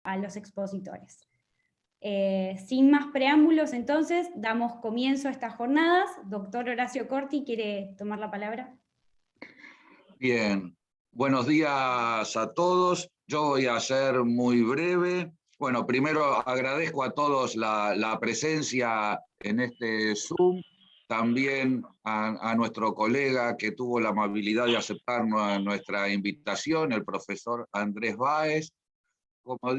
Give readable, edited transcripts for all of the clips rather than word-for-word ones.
a los expositores. Sin más preámbulos, entonces, damos comienzo a estas jornadas. Doctor Horacio Corti, ¿quiere tomar la palabra? Bien, buenos días a todos. Yo voy a ser muy breve. Bueno, primero agradezco a todos la presencia en este Zoom, también a nuestro colega que tuvo la amabilidad de aceptar nuestra invitación, el profesor Andrés Báez. Como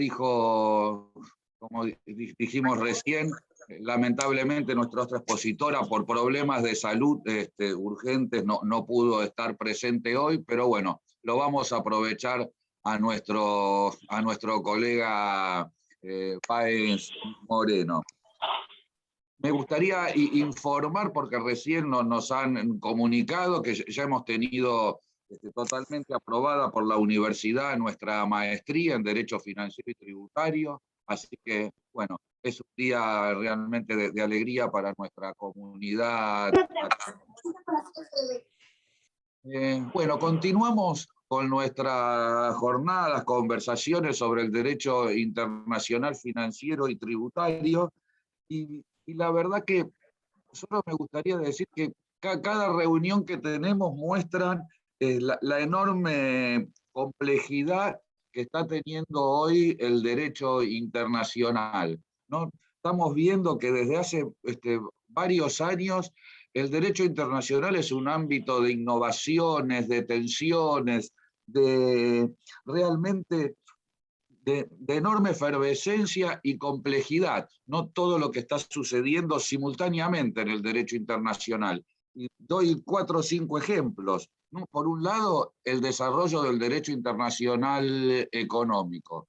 dijimos recién, lamentablemente nuestra otra expositora por problemas de salud urgentes no pudo estar presente hoy, pero bueno, lo vamos a aprovechar a nuestro colega Páez Moreno. Me gustaría informar, porque recién nos han comunicado que ya hemos tenido totalmente aprobada por la universidad nuestra maestría en Derecho Financiero y Tributario, así que, bueno, es un día realmente de alegría para nuestra comunidad. Bueno, continuamos con nuestras jornadas, conversaciones sobre el derecho internacional financiero y tributario, y la verdad que solo me gustaría decir que cada reunión que tenemos muestra la enorme complejidad que está teniendo hoy el derecho internacional, ¿no? Estamos viendo que desde hace varios años el derecho internacional es un ámbito de innovaciones, de tensiones, realmente de enorme efervescencia y complejidad, no todo lo que está sucediendo simultáneamente en el derecho internacional. Y doy 4 o 5 ejemplos, ¿no? Por un lado, el desarrollo del derecho internacional económico.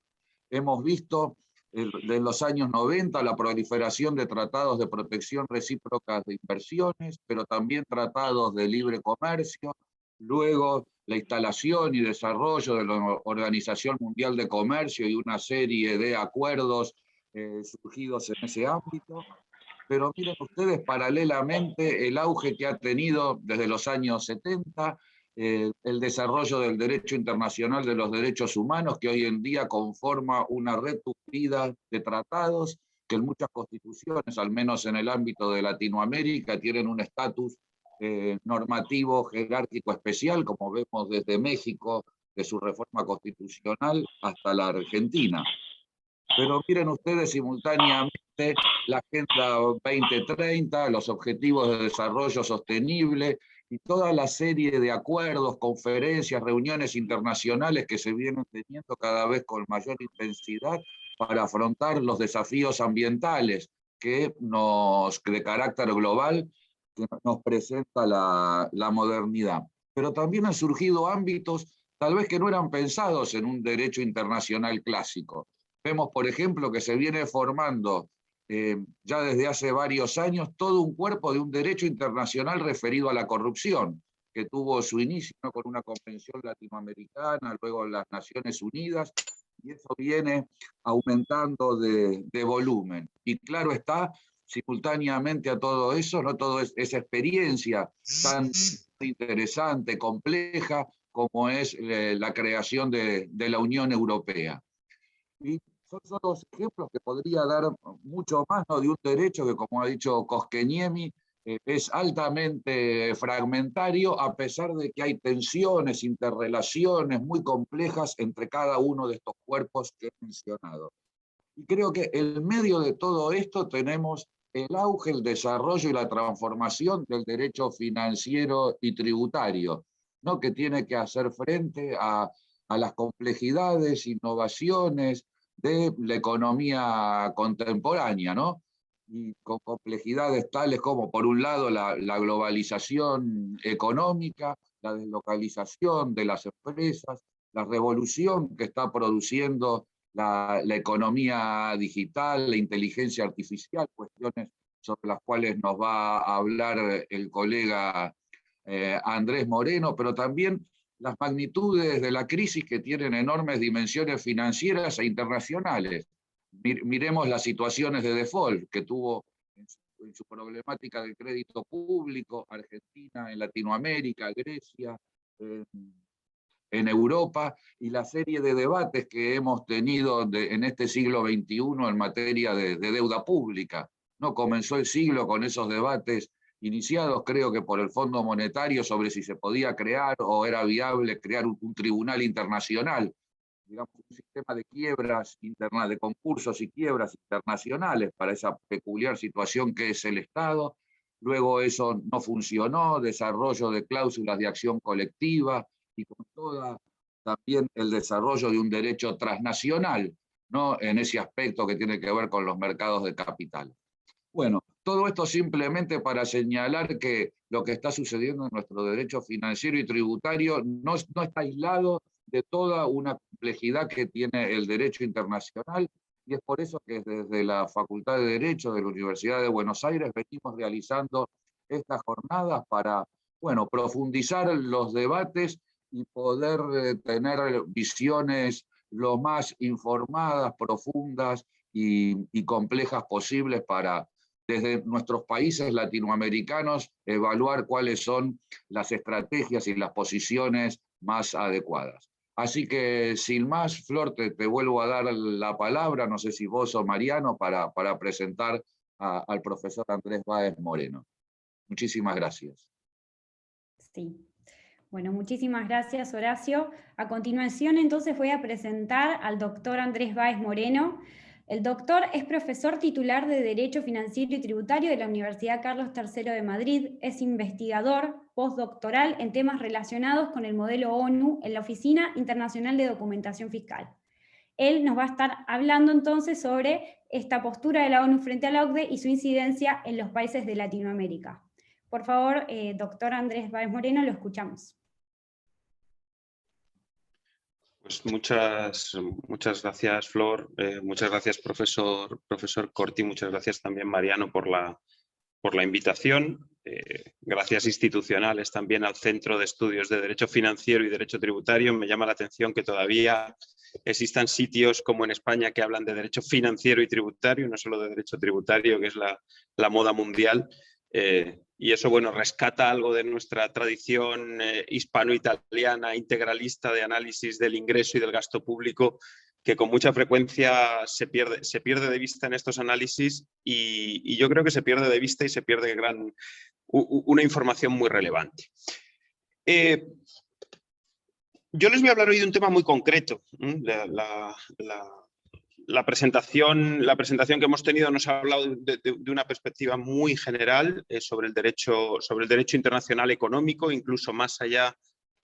Hemos visto de los años 90 la proliferación de tratados de protección recíproca de inversiones, pero también tratados de libre comercio, luego la instalación y desarrollo de la Organización Mundial de Comercio y una serie de acuerdos surgidos en ese ámbito. Pero miren ustedes, paralelamente, el auge que ha tenido desde los años 70, el desarrollo del derecho internacional de los derechos humanos, que hoy en día conforma una red tupida de tratados, que en muchas constituciones, al menos en el ámbito de Latinoamérica, tienen un estatus normativo jerárquico especial, como vemos desde México, de su reforma constitucional, hasta la Argentina. Pero miren ustedes simultáneamente la Agenda 2030, los Objetivos de Desarrollo Sostenible y toda la serie de acuerdos, conferencias, reuniones internacionales que se vienen teniendo cada vez con mayor intensidad para afrontar los desafíos ambientales de carácter global que nos presenta la modernidad. Pero también han surgido ámbitos tal vez que no eran pensados en un derecho internacional clásico. Vemos, por ejemplo, que se viene formando ya desde hace varios años todo un cuerpo de un derecho internacional referido a la corrupción, que tuvo su inicio, ¿no?, con una convención latinoamericana, luego las Naciones Unidas, y eso viene aumentando de volumen. Y claro está, simultáneamente a todo eso, no toda esa experiencia tan interesante, compleja, como es la creación de la Unión Europea. Y son solo ejemplos que podría dar mucho más, ¿no?, de un derecho que, como ha dicho Koskeniemi, es altamente fragmentario, a pesar de que hay tensiones, interrelaciones muy complejas entre cada uno de estos cuerpos que he mencionado. Y creo que en medio de todo esto tenemos el auge, el desarrollo y la transformación del derecho financiero y tributario, ¿no?, que tiene que hacer frente a las complejidades, innovaciones de la economía contemporánea, ¿no? Y con complejidades tales como, por un lado, la globalización económica, la deslocalización de las empresas, la revolución que está produciendo la economía digital, la inteligencia artificial, cuestiones sobre las cuales nos va a hablar el colega Andrés Moreno, pero también las magnitudes de la crisis que tienen enormes dimensiones financieras e internacionales. Miremos las situaciones de default que tuvo en su problemática del crédito público, Argentina, en Latinoamérica, Grecia, en Europa y la serie de debates que hemos tenido en este siglo XXI en materia de deuda pública. ¿No? Comenzó el siglo con esos debates iniciados, creo que por el Fondo Monetario, sobre si se podía crear o era viable crear un tribunal internacional, digamos, un sistema de quiebras internas, de concursos y quiebras internacionales para esa peculiar situación que es el Estado. Luego eso no funcionó, desarrollo de cláusulas de acción colectiva y con toda también el desarrollo de un derecho transnacional, ¿no? En ese aspecto que tiene que ver con los mercados de capital. Bueno, todo esto simplemente para señalar que lo que está sucediendo en nuestro derecho financiero y tributario no está aislado de toda una complejidad que tiene el derecho internacional, y es por eso que desde la Facultad de Derecho de la Universidad de Buenos Aires venimos realizando estas jornadas para, bueno, profundizar los debates y poder tener visiones lo más informadas, profundas y complejas posibles para, desde nuestros países latinoamericanos, evaluar cuáles son las estrategias y las posiciones más adecuadas. Así que, sin más, Flor, te vuelvo a dar la palabra, no sé si vos o Mariano, para presentar al profesor Andrés Báez Moreno. Muchísimas gracias. Sí. Bueno, muchísimas gracias, Horacio. A continuación, entonces, voy a presentar al doctor Andrés Báez Moreno. El doctor es profesor titular de Derecho Financiero y Tributario de la Universidad Carlos III de Madrid, es investigador postdoctoral en temas relacionados con el modelo ONU en la Oficina Internacional de Documentación Fiscal. Él nos va a estar hablando entonces sobre esta postura de la ONU frente a la OCDE y su incidencia en los países de Latinoamérica. Por favor, doctor Andrés Báez Moreno, lo escuchamos. Pues muchas gracias, Flor. Muchas gracias, profesor Corti. Muchas gracias también, Mariano, por la invitación. Gracias institucionales también al Centro de Estudios de Derecho Financiero y Derecho Tributario. Me llama la atención que todavía existan sitios como en España que hablan de derecho financiero y tributario, no solo de derecho tributario, que es la moda mundial. Y eso, bueno, rescata algo de nuestra tradición hispano-italiana integralista de análisis del ingreso y del gasto público, que con mucha frecuencia se pierde de vista en estos análisis, y yo creo que se pierde de vista y se pierde una información muy relevante. Yo les voy a hablar hoy de un tema muy concreto. La presentación que hemos tenido nos ha hablado de una perspectiva muy general sobre el derecho internacional económico, incluso más allá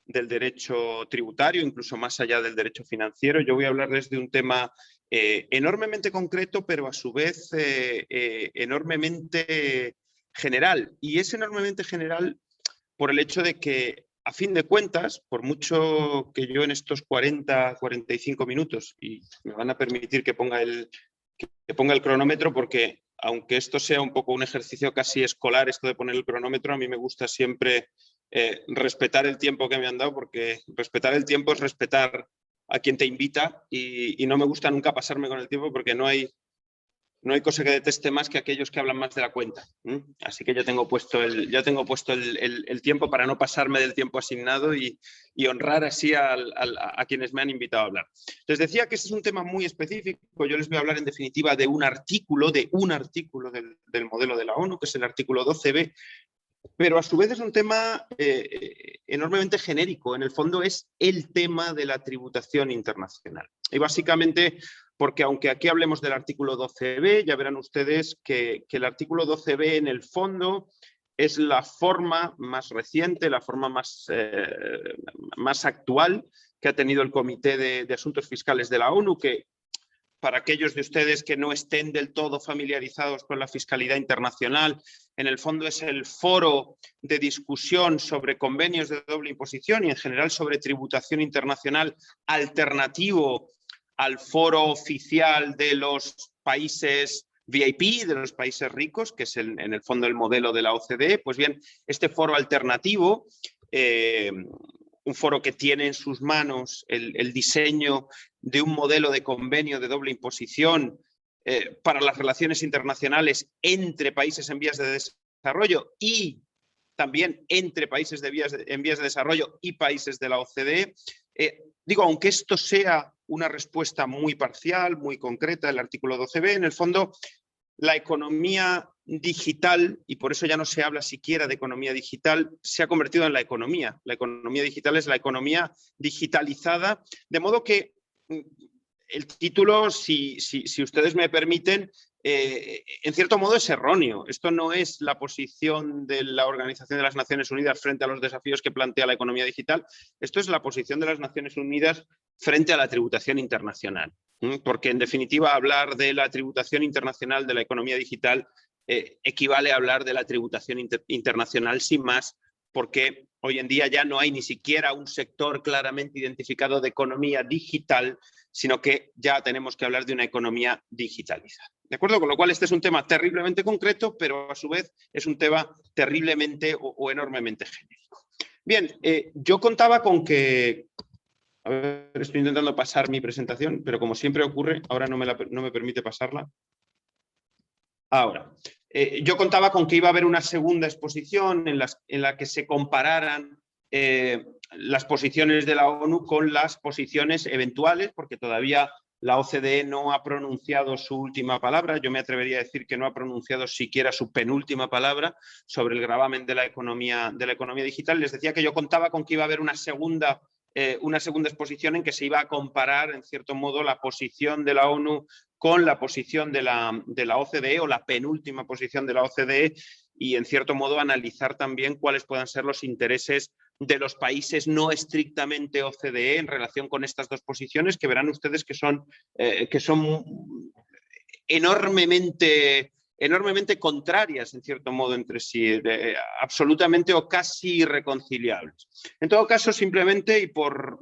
del derecho tributario, incluso más allá del derecho financiero. Yo voy a hablarles de un tema enormemente concreto, pero a su vez enormemente general. Y es enormemente general por el hecho de que, a fin de cuentas, por mucho que yo en estos 40-45 minutos, y me van a permitir que ponga el cronómetro, porque aunque esto sea un poco un ejercicio casi escolar, esto de poner el cronómetro, a mí me gusta siempre respetar el tiempo que me han dado, porque respetar el tiempo es respetar a quien te invita, y no me gusta nunca pasarme con el tiempo, porque no hay cosa que deteste más que aquellos que hablan más de la cuenta. Así que ya tengo puesto el tiempo para no pasarme del tiempo asignado y honrar así a quienes me han invitado a hablar. Les decía que este es un tema muy específico. Yo les voy a hablar en definitiva de un artículo del modelo de la ONU, que es el artículo 12b, pero a su vez es un tema enormemente genérico. En el fondo es el tema de la tributación internacional. Y básicamente porque, aunque aquí hablemos del artículo 12b, ya verán ustedes que el artículo 12b en el fondo es la forma más reciente, la forma más actual que ha tenido el Comité de Asuntos Fiscales de la ONU, que, para aquellos de ustedes que no estén del todo familiarizados con la fiscalidad internacional, en el fondo es el foro de discusión sobre convenios de doble imposición y en general sobre tributación internacional alternativo al foro oficial de los países VIP, de los países ricos, que es en el fondo el modelo de la OCDE. Pues bien, este foro alternativo, un foro que tiene en sus manos el diseño de un modelo de convenio de doble imposición para las relaciones internacionales entre países en vías de desarrollo y también entre países en vías de desarrollo y países de la OCDE, Digo, aunque esto sea una respuesta muy parcial, muy concreta del artículo 12b, en el fondo la economía digital, y por eso ya no se habla siquiera de economía digital, se ha convertido en la economía. La economía digital es la economía digitalizada, de modo que el título, si ustedes me permiten, en cierto modo es erróneo. Esto no es la posición de la Organización de las Naciones Unidas frente a los desafíos que plantea la economía digital. Esto es la posición de las Naciones Unidas frente a la tributación internacional. Porque, en definitiva, hablar de la tributación internacional de la economía digital equivale a hablar de la tributación internacional sin más, porque hoy en día ya no hay ni siquiera un sector claramente identificado de economía digital, sino que ya tenemos que hablar de una economía digitalizada. ¿De acuerdo? Con lo cual, este es un tema terriblemente concreto, pero a su vez es un tema terriblemente o enormemente genérico. Bien, yo contaba con que... A ver, estoy intentando pasar mi presentación, pero como siempre ocurre, ahora no me permite pasarla. Ahora, yo contaba con que iba a haber una segunda exposición en la que se compararan las posiciones de la ONU con las posiciones eventuales, porque todavía la OCDE no ha pronunciado su última palabra. Yo me atrevería a decir que no ha pronunciado siquiera su penúltima palabra sobre el gravamen de la economía digital. Les decía que yo contaba con que iba a haber una segunda exposición en que se iba a comparar, en cierto modo, la posición de la ONU con la posición de la OCDE, o la penúltima posición de la OCDE, y en cierto modo analizar también cuáles puedan ser los intereses de los países no estrictamente OCDE en relación con estas dos posiciones, que verán ustedes que son enormemente contrarias, en cierto modo, entre sí, absolutamente o casi irreconciliables. En todo caso, simplemente, y por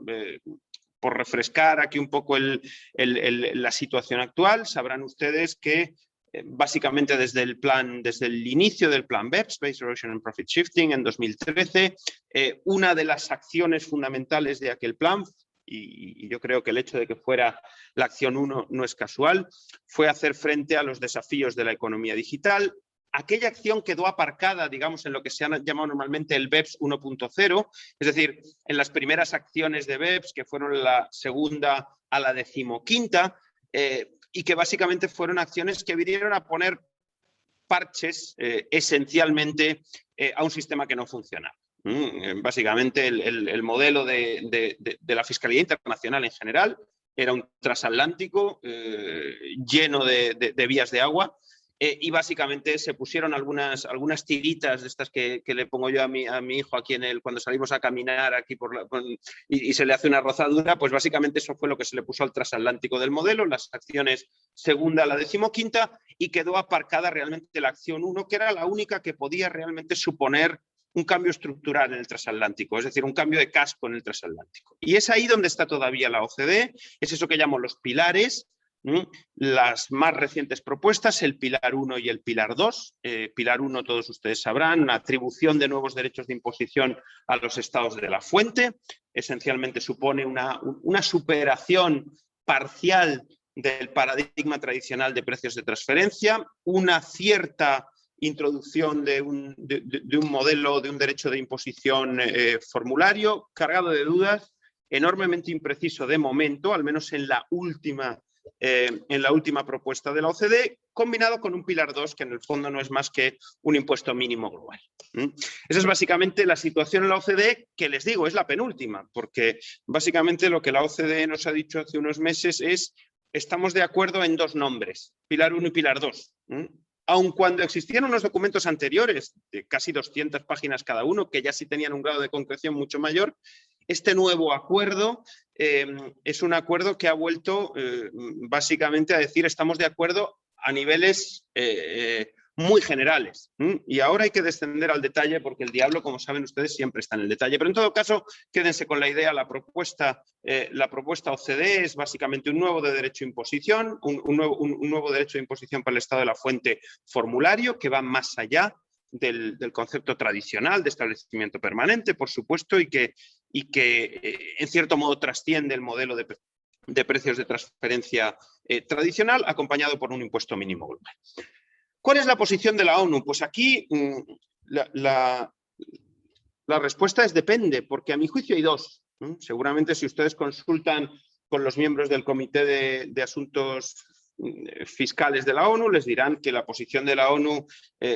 refrescar aquí un poco la situación actual, sabrán ustedes que básicamente desde el inicio del plan BEPS, Base Erosion and Profit Shifting, en 2013, una de las acciones fundamentales de aquel plan, y yo creo que el hecho de que fuera la acción 1 no es casual, fue hacer frente a los desafíos de la economía digital. Aquella acción quedó aparcada, digamos, en lo que se ha llamado normalmente el BEPS 1.0, es decir, en las primeras acciones de BEPS, que fueron la segunda a la 15ª, y que básicamente fueron acciones que vinieron a poner parches esencialmente a un sistema que no funcionaba. Básicamente el modelo de la fiscalía internacional en general era un transatlántico lleno de vías de agua, y básicamente se pusieron algunas tiritas de estas que le pongo yo a mi hijo aquí cuando salimos a caminar aquí y se le hace una rozadura. Pues básicamente eso fue lo que se le puso al transatlántico del modelo, las acciones segunda a la 15ª, y quedó aparcada realmente la acción 1, que era la única que podía realmente suponer un cambio estructural en el transatlántico, es decir, un cambio de casco en el transatlántico. Y es ahí donde está todavía la OCDE, es eso que llamo los pilares. Las más recientes propuestas, el Pilar 1 y el Pilar 2. Pilar 1, todos ustedes sabrán, una atribución de nuevos derechos de imposición a los estados de la fuente. Esencialmente supone una superación parcial del paradigma tradicional de precios de transferencia, una cierta introducción de un modelo, de un derecho de imposición formulario, cargado de dudas, enormemente impreciso de momento, al menos en la última propuesta de la OCDE, combinado con un Pilar 2 que en el fondo no es más que un impuesto mínimo global. Esa es básicamente la situación en la OCDE, que les digo, es la penúltima, porque básicamente lo que la OCDE nos ha dicho hace unos meses es: estamos de acuerdo en dos nombres, Pilar 1 y Pilar 2. Aun cuando existían unos documentos anteriores de casi 200 páginas cada uno, que ya sí tenían un grado de concreción mucho mayor, este nuevo acuerdo es un acuerdo que ha vuelto básicamente a decir: estamos de acuerdo a niveles muy generales. Y ahora hay que descender al detalle, porque el diablo, como saben ustedes, siempre está en el detalle. Pero en todo caso, quédense con la idea. La propuesta OCDE es básicamente un nuevo de derecho de imposición, un nuevo derecho de imposición para el estado de la fuente formulario, que va más allá del concepto tradicional de establecimiento permanente, por supuesto, y que en cierto modo trasciende el modelo de precios de transferencia tradicional, acompañado por un impuesto mínimo global. ¿Cuál es la posición de la ONU? Pues aquí la respuesta es depende, porque a mi juicio hay dos. Seguramente si ustedes consultan con los miembros del Comité de Asuntos Fiscales de la ONU, les dirán que la posición de la ONU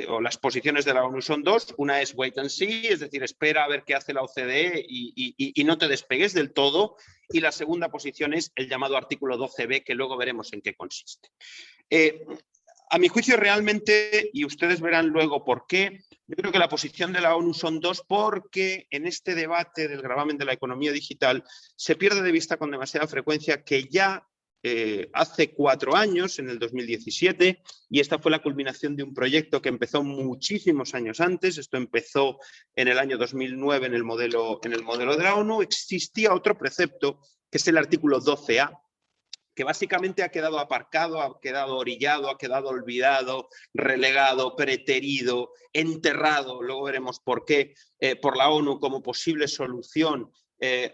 o las posiciones de la ONU son dos. Una es wait and see, es decir, espera a ver qué hace la OCDE y no te despegues del todo. Y la segunda posición es el llamado artículo 12b, que luego veremos en qué consiste. A mi juicio realmente, y ustedes verán luego por qué, yo creo que la posición de la ONU son dos, porque en este debate del gravamen de la economía digital se pierde de vista con demasiada frecuencia que ya hace 4 años, en el 2017, y esta fue la culminación de un proyecto que empezó muchísimos años antes. Esto empezó en el año 2009 en el modelo de la ONU. Existía otro precepto, que es el artículo 12A, que básicamente ha quedado aparcado, ha quedado orillado, ha quedado olvidado, relegado, preterido, enterrado, luego veremos por qué, por la ONU como posible solución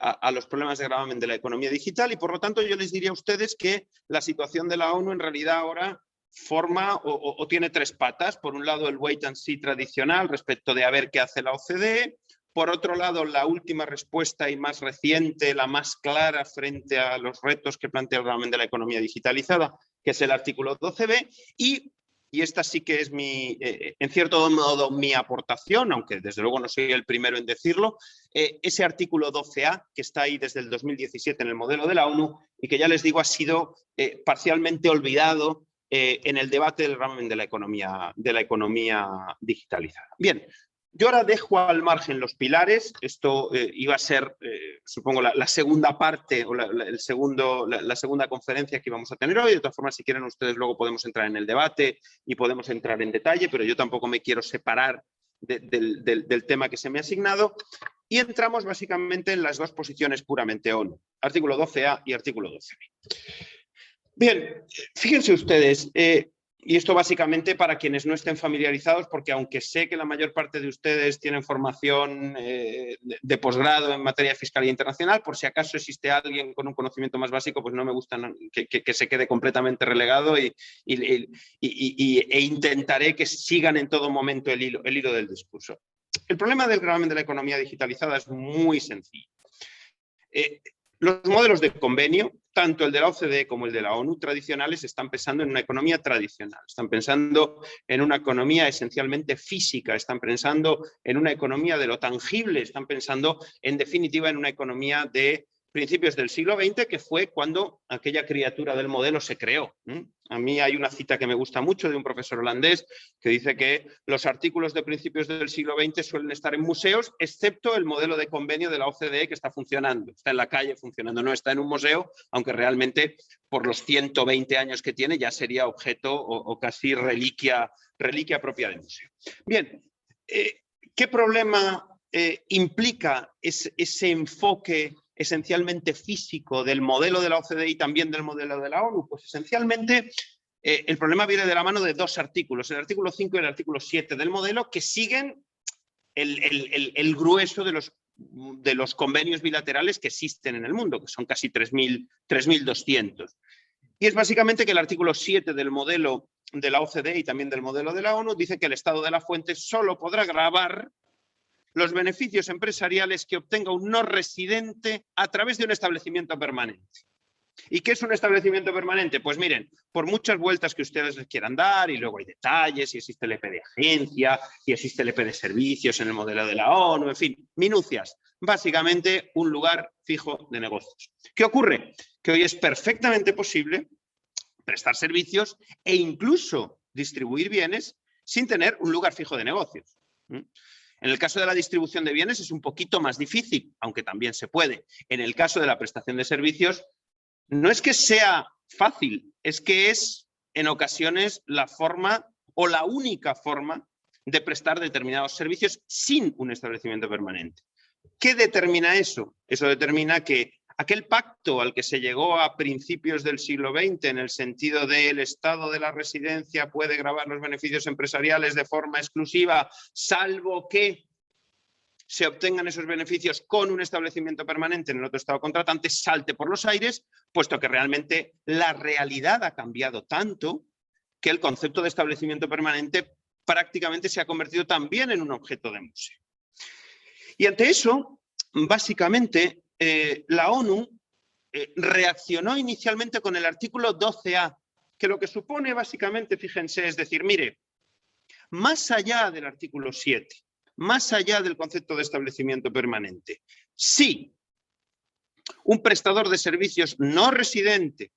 a los problemas de gravamen de la economía digital. Y por lo tanto yo les diría a ustedes que la situación de la ONU en realidad ahora forma o tiene 3 patas. Por un lado, el wait and see tradicional respecto de a ver qué hace la OCDE. Por otro lado, la última respuesta y más reciente, la más clara frente a los retos que plantea el gravamen de la economía digitalizada, que es el artículo 12b. Y esta sí que es en cierto modo mi aportación, aunque desde luego no soy el primero en decirlo, ese artículo 12A que está ahí desde el 2017 en el modelo de la ONU y que ya les digo ha sido parcialmente olvidado en el debate del gravamen de la economía digitalizada. Bien. Yo ahora dejo al margen los pilares. Esto iba a ser, supongo, la segunda parte o la segunda conferencia que íbamos a tener hoy. De todas formas, si quieren ustedes luego podemos entrar en el debate y podemos entrar en detalle, pero yo tampoco me quiero separar del tema que se me ha asignado. Y entramos básicamente en las 2 posiciones puramente ONU, artículo 12A y artículo 12B. Bien, fíjense ustedes, y esto básicamente para quienes no estén familiarizados, porque aunque sé que la mayor parte de ustedes tienen formación de posgrado en materia de fiscalía internacional, por si acaso existe alguien con un conocimiento más básico, pues no me gusta que se quede completamente relegado e intentaré que sigan en todo momento el hilo del discurso. El problema del gravamen de la economía digitalizada es muy sencillo. Los modelos de convenio, tanto el de la OCDE como el de la ONU tradicionales, están pensando en una economía tradicional, están pensando en una economía esencialmente física, están pensando en una economía de lo tangible, están pensando en definitiva en una economía de principios del siglo XX, que fue cuando aquella criatura del modelo se creó. A mí hay una cita que me gusta mucho de un profesor holandés que dice que los artículos de principios del siglo XX suelen estar en museos, excepto el modelo de convenio de la OCDE que está funcionando, está en la calle funcionando, no está en un museo, aunque realmente por los 120 años que tiene ya sería objeto o casi reliquia propia de museo. Bien, ¿qué problema implica ese enfoque esencialmente físico del modelo de la OCDE y también del modelo de la ONU? Pues esencialmente el problema viene de la mano de 2 artículos, el artículo 5 y el artículo 7 del modelo, que siguen el grueso de los convenios bilaterales que existen en el mundo, que son casi 3.200. Y es básicamente que el artículo 7 del modelo de la OCDE y también del modelo de la ONU dice que el Estado de la fuente solo podrá gravar los beneficios empresariales que obtenga un no residente a través de un establecimiento permanente. ¿Y qué es un establecimiento permanente? Pues miren, por muchas vueltas que ustedes les quieran dar, y luego hay detalles, y existe el EP de agencia, y existe el EP de servicios en el modelo de la ONU, en fin, minucias. Básicamente un lugar fijo de negocios. ¿Qué ocurre? Que hoy es perfectamente posible prestar servicios e incluso distribuir bienes sin tener un lugar fijo de negocios. En el caso de la distribución de bienes es un poquito más difícil, aunque también se puede. En el caso de la prestación de servicios, no es que sea fácil, es que es en ocasiones la forma o la única forma de prestar determinados servicios sin un establecimiento permanente. ¿Qué determina eso? Eso determina que aquel pacto al que se llegó a principios del siglo XX en el sentido de el estado de la residencia puede gravar los beneficios empresariales de forma exclusiva, salvo que se obtengan esos beneficios con un establecimiento permanente en el otro estado contratante, salte por los aires, puesto que realmente la realidad ha cambiado tanto que el concepto de establecimiento permanente prácticamente se ha convertido también en un objeto de museo. Y ante eso, básicamente, la ONU reaccionó inicialmente con el artículo 12A, que lo que supone básicamente, fíjense, es decir, mire, más allá del artículo 7, más allá del concepto de establecimiento permanente, si un prestador de servicios no residente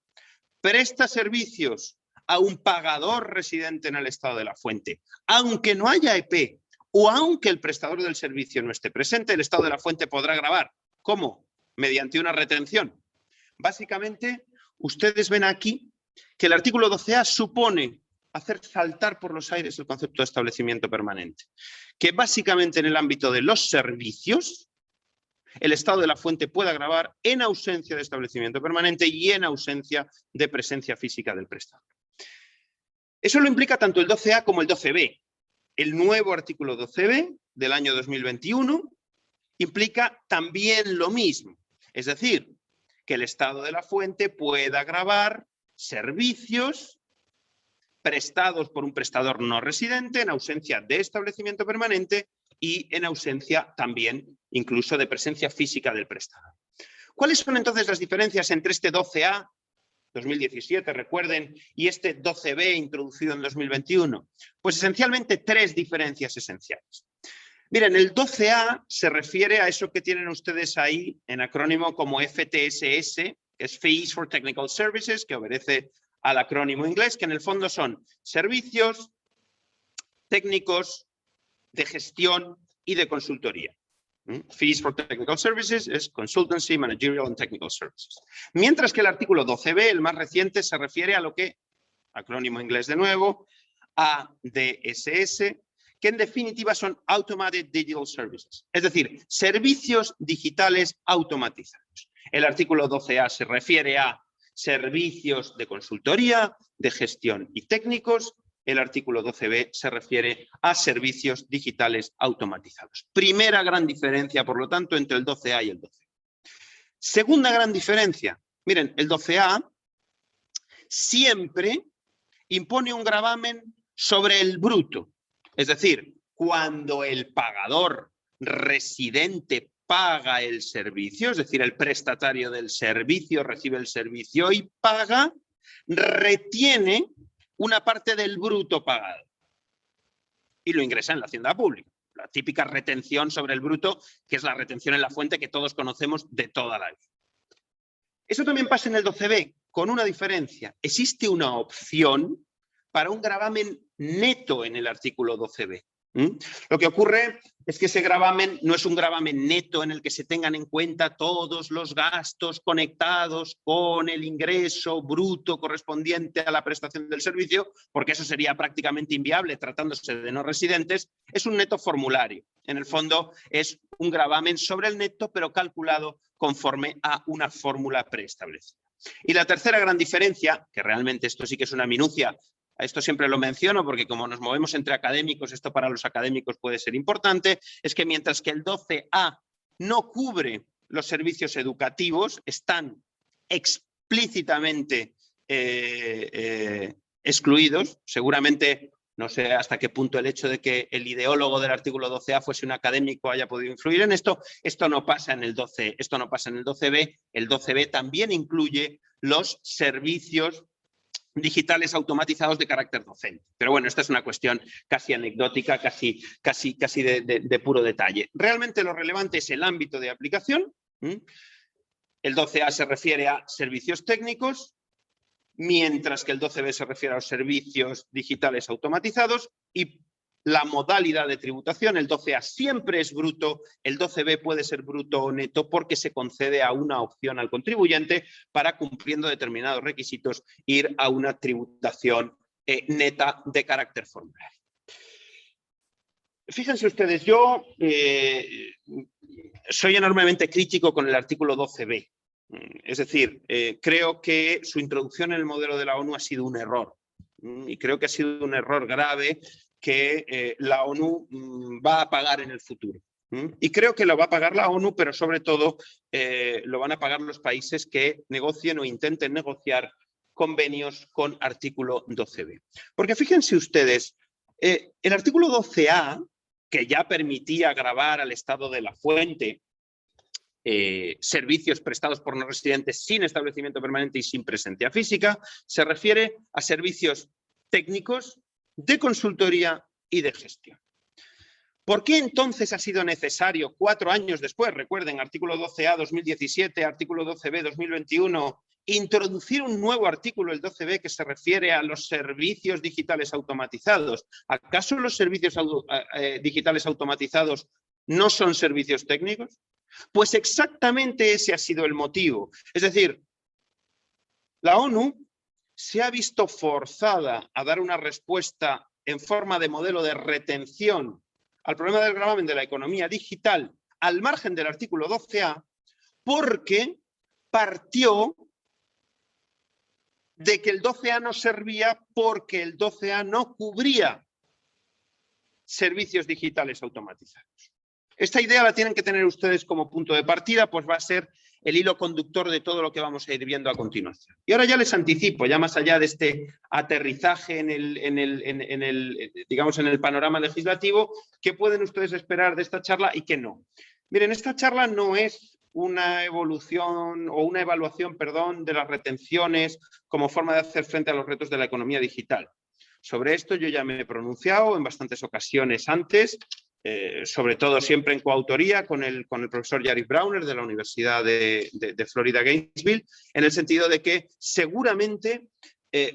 presta servicios a un pagador residente en el estado de la fuente, aunque no haya EP o aunque el prestador del servicio no esté presente, el estado de la fuente podrá gravar. ¿Cómo? Mediante una retención. Básicamente, ustedes ven aquí que el artículo 12A supone hacer saltar por los aires el concepto de establecimiento permanente, que básicamente en el ámbito de los servicios, el estado de la fuente pueda gravar en ausencia de establecimiento permanente y en ausencia de presencia física del prestador. Eso lo implica tanto el 12A como el 12B. El nuevo artículo 12B del año 2021 implica también lo mismo, es decir, que el estado de la fuente pueda gravar servicios prestados por un prestador no residente en ausencia de establecimiento permanente y en ausencia también incluso de presencia física del prestador. ¿Cuáles son entonces las diferencias entre este 12A 2017, recuerden, y este 12B introducido en 2021? Pues esencialmente tres diferencias esenciales. Miren, el 12A se refiere a eso que tienen ustedes ahí en acrónimo como FTSS, que es Fees for Technical Services, que obedece al acrónimo inglés, que en el fondo son servicios técnicos de gestión y de consultoría. Fees for Technical Services es Consultancy, Managerial and Technical Services. Mientras que el artículo 12B, el más reciente, se refiere a lo que, acrónimo inglés de nuevo, ADSS, que en definitiva son Automated Digital Services, es decir, servicios digitales automatizados. El artículo 12A se refiere a servicios de consultoría, de gestión y técnicos. El artículo 12B se refiere a servicios digitales automatizados. Primera gran diferencia, por lo tanto, entre el 12A y el 12B. Segunda gran diferencia. Miren, el 12A siempre impone un gravamen sobre el bruto. Es decir, cuando el pagador residente paga el servicio, es decir, el prestatario del servicio recibe el servicio y paga, retiene una parte del bruto pagado y lo ingresa en la hacienda pública. La típica retención sobre el bruto, que es la retención en la fuente que todos conocemos de toda la vida. Eso también pasa en el 12B, con una diferencia. Existe una opción para un gravamen neto en el artículo 12B. Lo que ocurre es que ese gravamen no es un gravamen neto en el que se tengan en cuenta todos los gastos conectados con el ingreso bruto correspondiente a la prestación del servicio, porque eso sería prácticamente inviable tratándose de no residentes. Es un neto formulario. En el fondo es un gravamen sobre el neto, pero calculado conforme a una fórmula preestablecida. Y la tercera gran diferencia, que realmente esto sí que es una minucia, esto siempre lo menciono porque como nos movemos entre académicos, esto para los académicos puede ser importante, es que mientras que el 12A no cubre los servicios educativos, están explícitamente excluidos. Seguramente, no sé hasta qué punto el hecho de que el ideólogo del artículo 12A fuese un académico haya podido influir en esto. Esto no pasa en el 12, esto no pasa en el 12B. El 12B también incluye los servicios digitales automatizados de carácter docente. Pero bueno, esta es una cuestión casi anecdótica, casi de puro detalle. Realmente lo relevante es el ámbito de aplicación. El 12A se refiere a servicios técnicos, mientras que el 12B se refiere a los servicios digitales automatizados, y la modalidad de tributación, el 12A siempre es bruto, el 12B puede ser bruto o neto porque se concede a una opción al contribuyente para, cumpliendo determinados requisitos, ir a una tributación neta de carácter formulario. Fíjense ustedes, yo soy enormemente crítico con el artículo 12B. Es decir, creo que su introducción en el modelo de la ONU ha sido un error. Y creo que ha sido un error grave que la ONU va a pagar en el futuro. Y creo que lo va a pagar la ONU, pero sobre todo lo van a pagar los países que negocien o intenten negociar convenios con artículo 12B. Porque fíjense ustedes, el artículo 12A, que ya permitía gravar al estado de la fuente servicios prestados por no residentes sin establecimiento permanente y sin presencia física, se refiere a servicios técnicos, de consultoría y de gestión. ¿Por qué entonces ha sido necesario 4 años después, recuerden, artículo 12A 2017, artículo 12B 2021, introducir un nuevo artículo, el 12B, que se refiere a los servicios digitales automatizados? ¿Acaso los servicios digitales automatizados no son servicios técnicos? Pues exactamente ese ha sido el motivo. Es decir, la ONU se ha visto forzada a dar una respuesta en forma de modelo de retención al problema del gravamen de la economía digital al margen del artículo 12A, porque partió de que el 12A no servía porque el 12A no cubría servicios digitales automatizados. Esta idea la tienen que tener ustedes como punto de partida, pues va a ser el hilo conductor de todo lo que vamos a ir viendo a continuación. Y ahora ya les anticipo, ya más allá de este aterrizaje en el panorama legislativo, qué pueden ustedes esperar de esta charla y qué no. Miren, esta charla no es una evaluación, perdón, de las retenciones como forma de hacer frente a los retos de la economía digital. Sobre esto yo ya me he pronunciado en bastantes ocasiones antes, sobre todo siempre en coautoría con el profesor Yariv Brauner de la Universidad de Florida Gainesville, en el sentido de que seguramente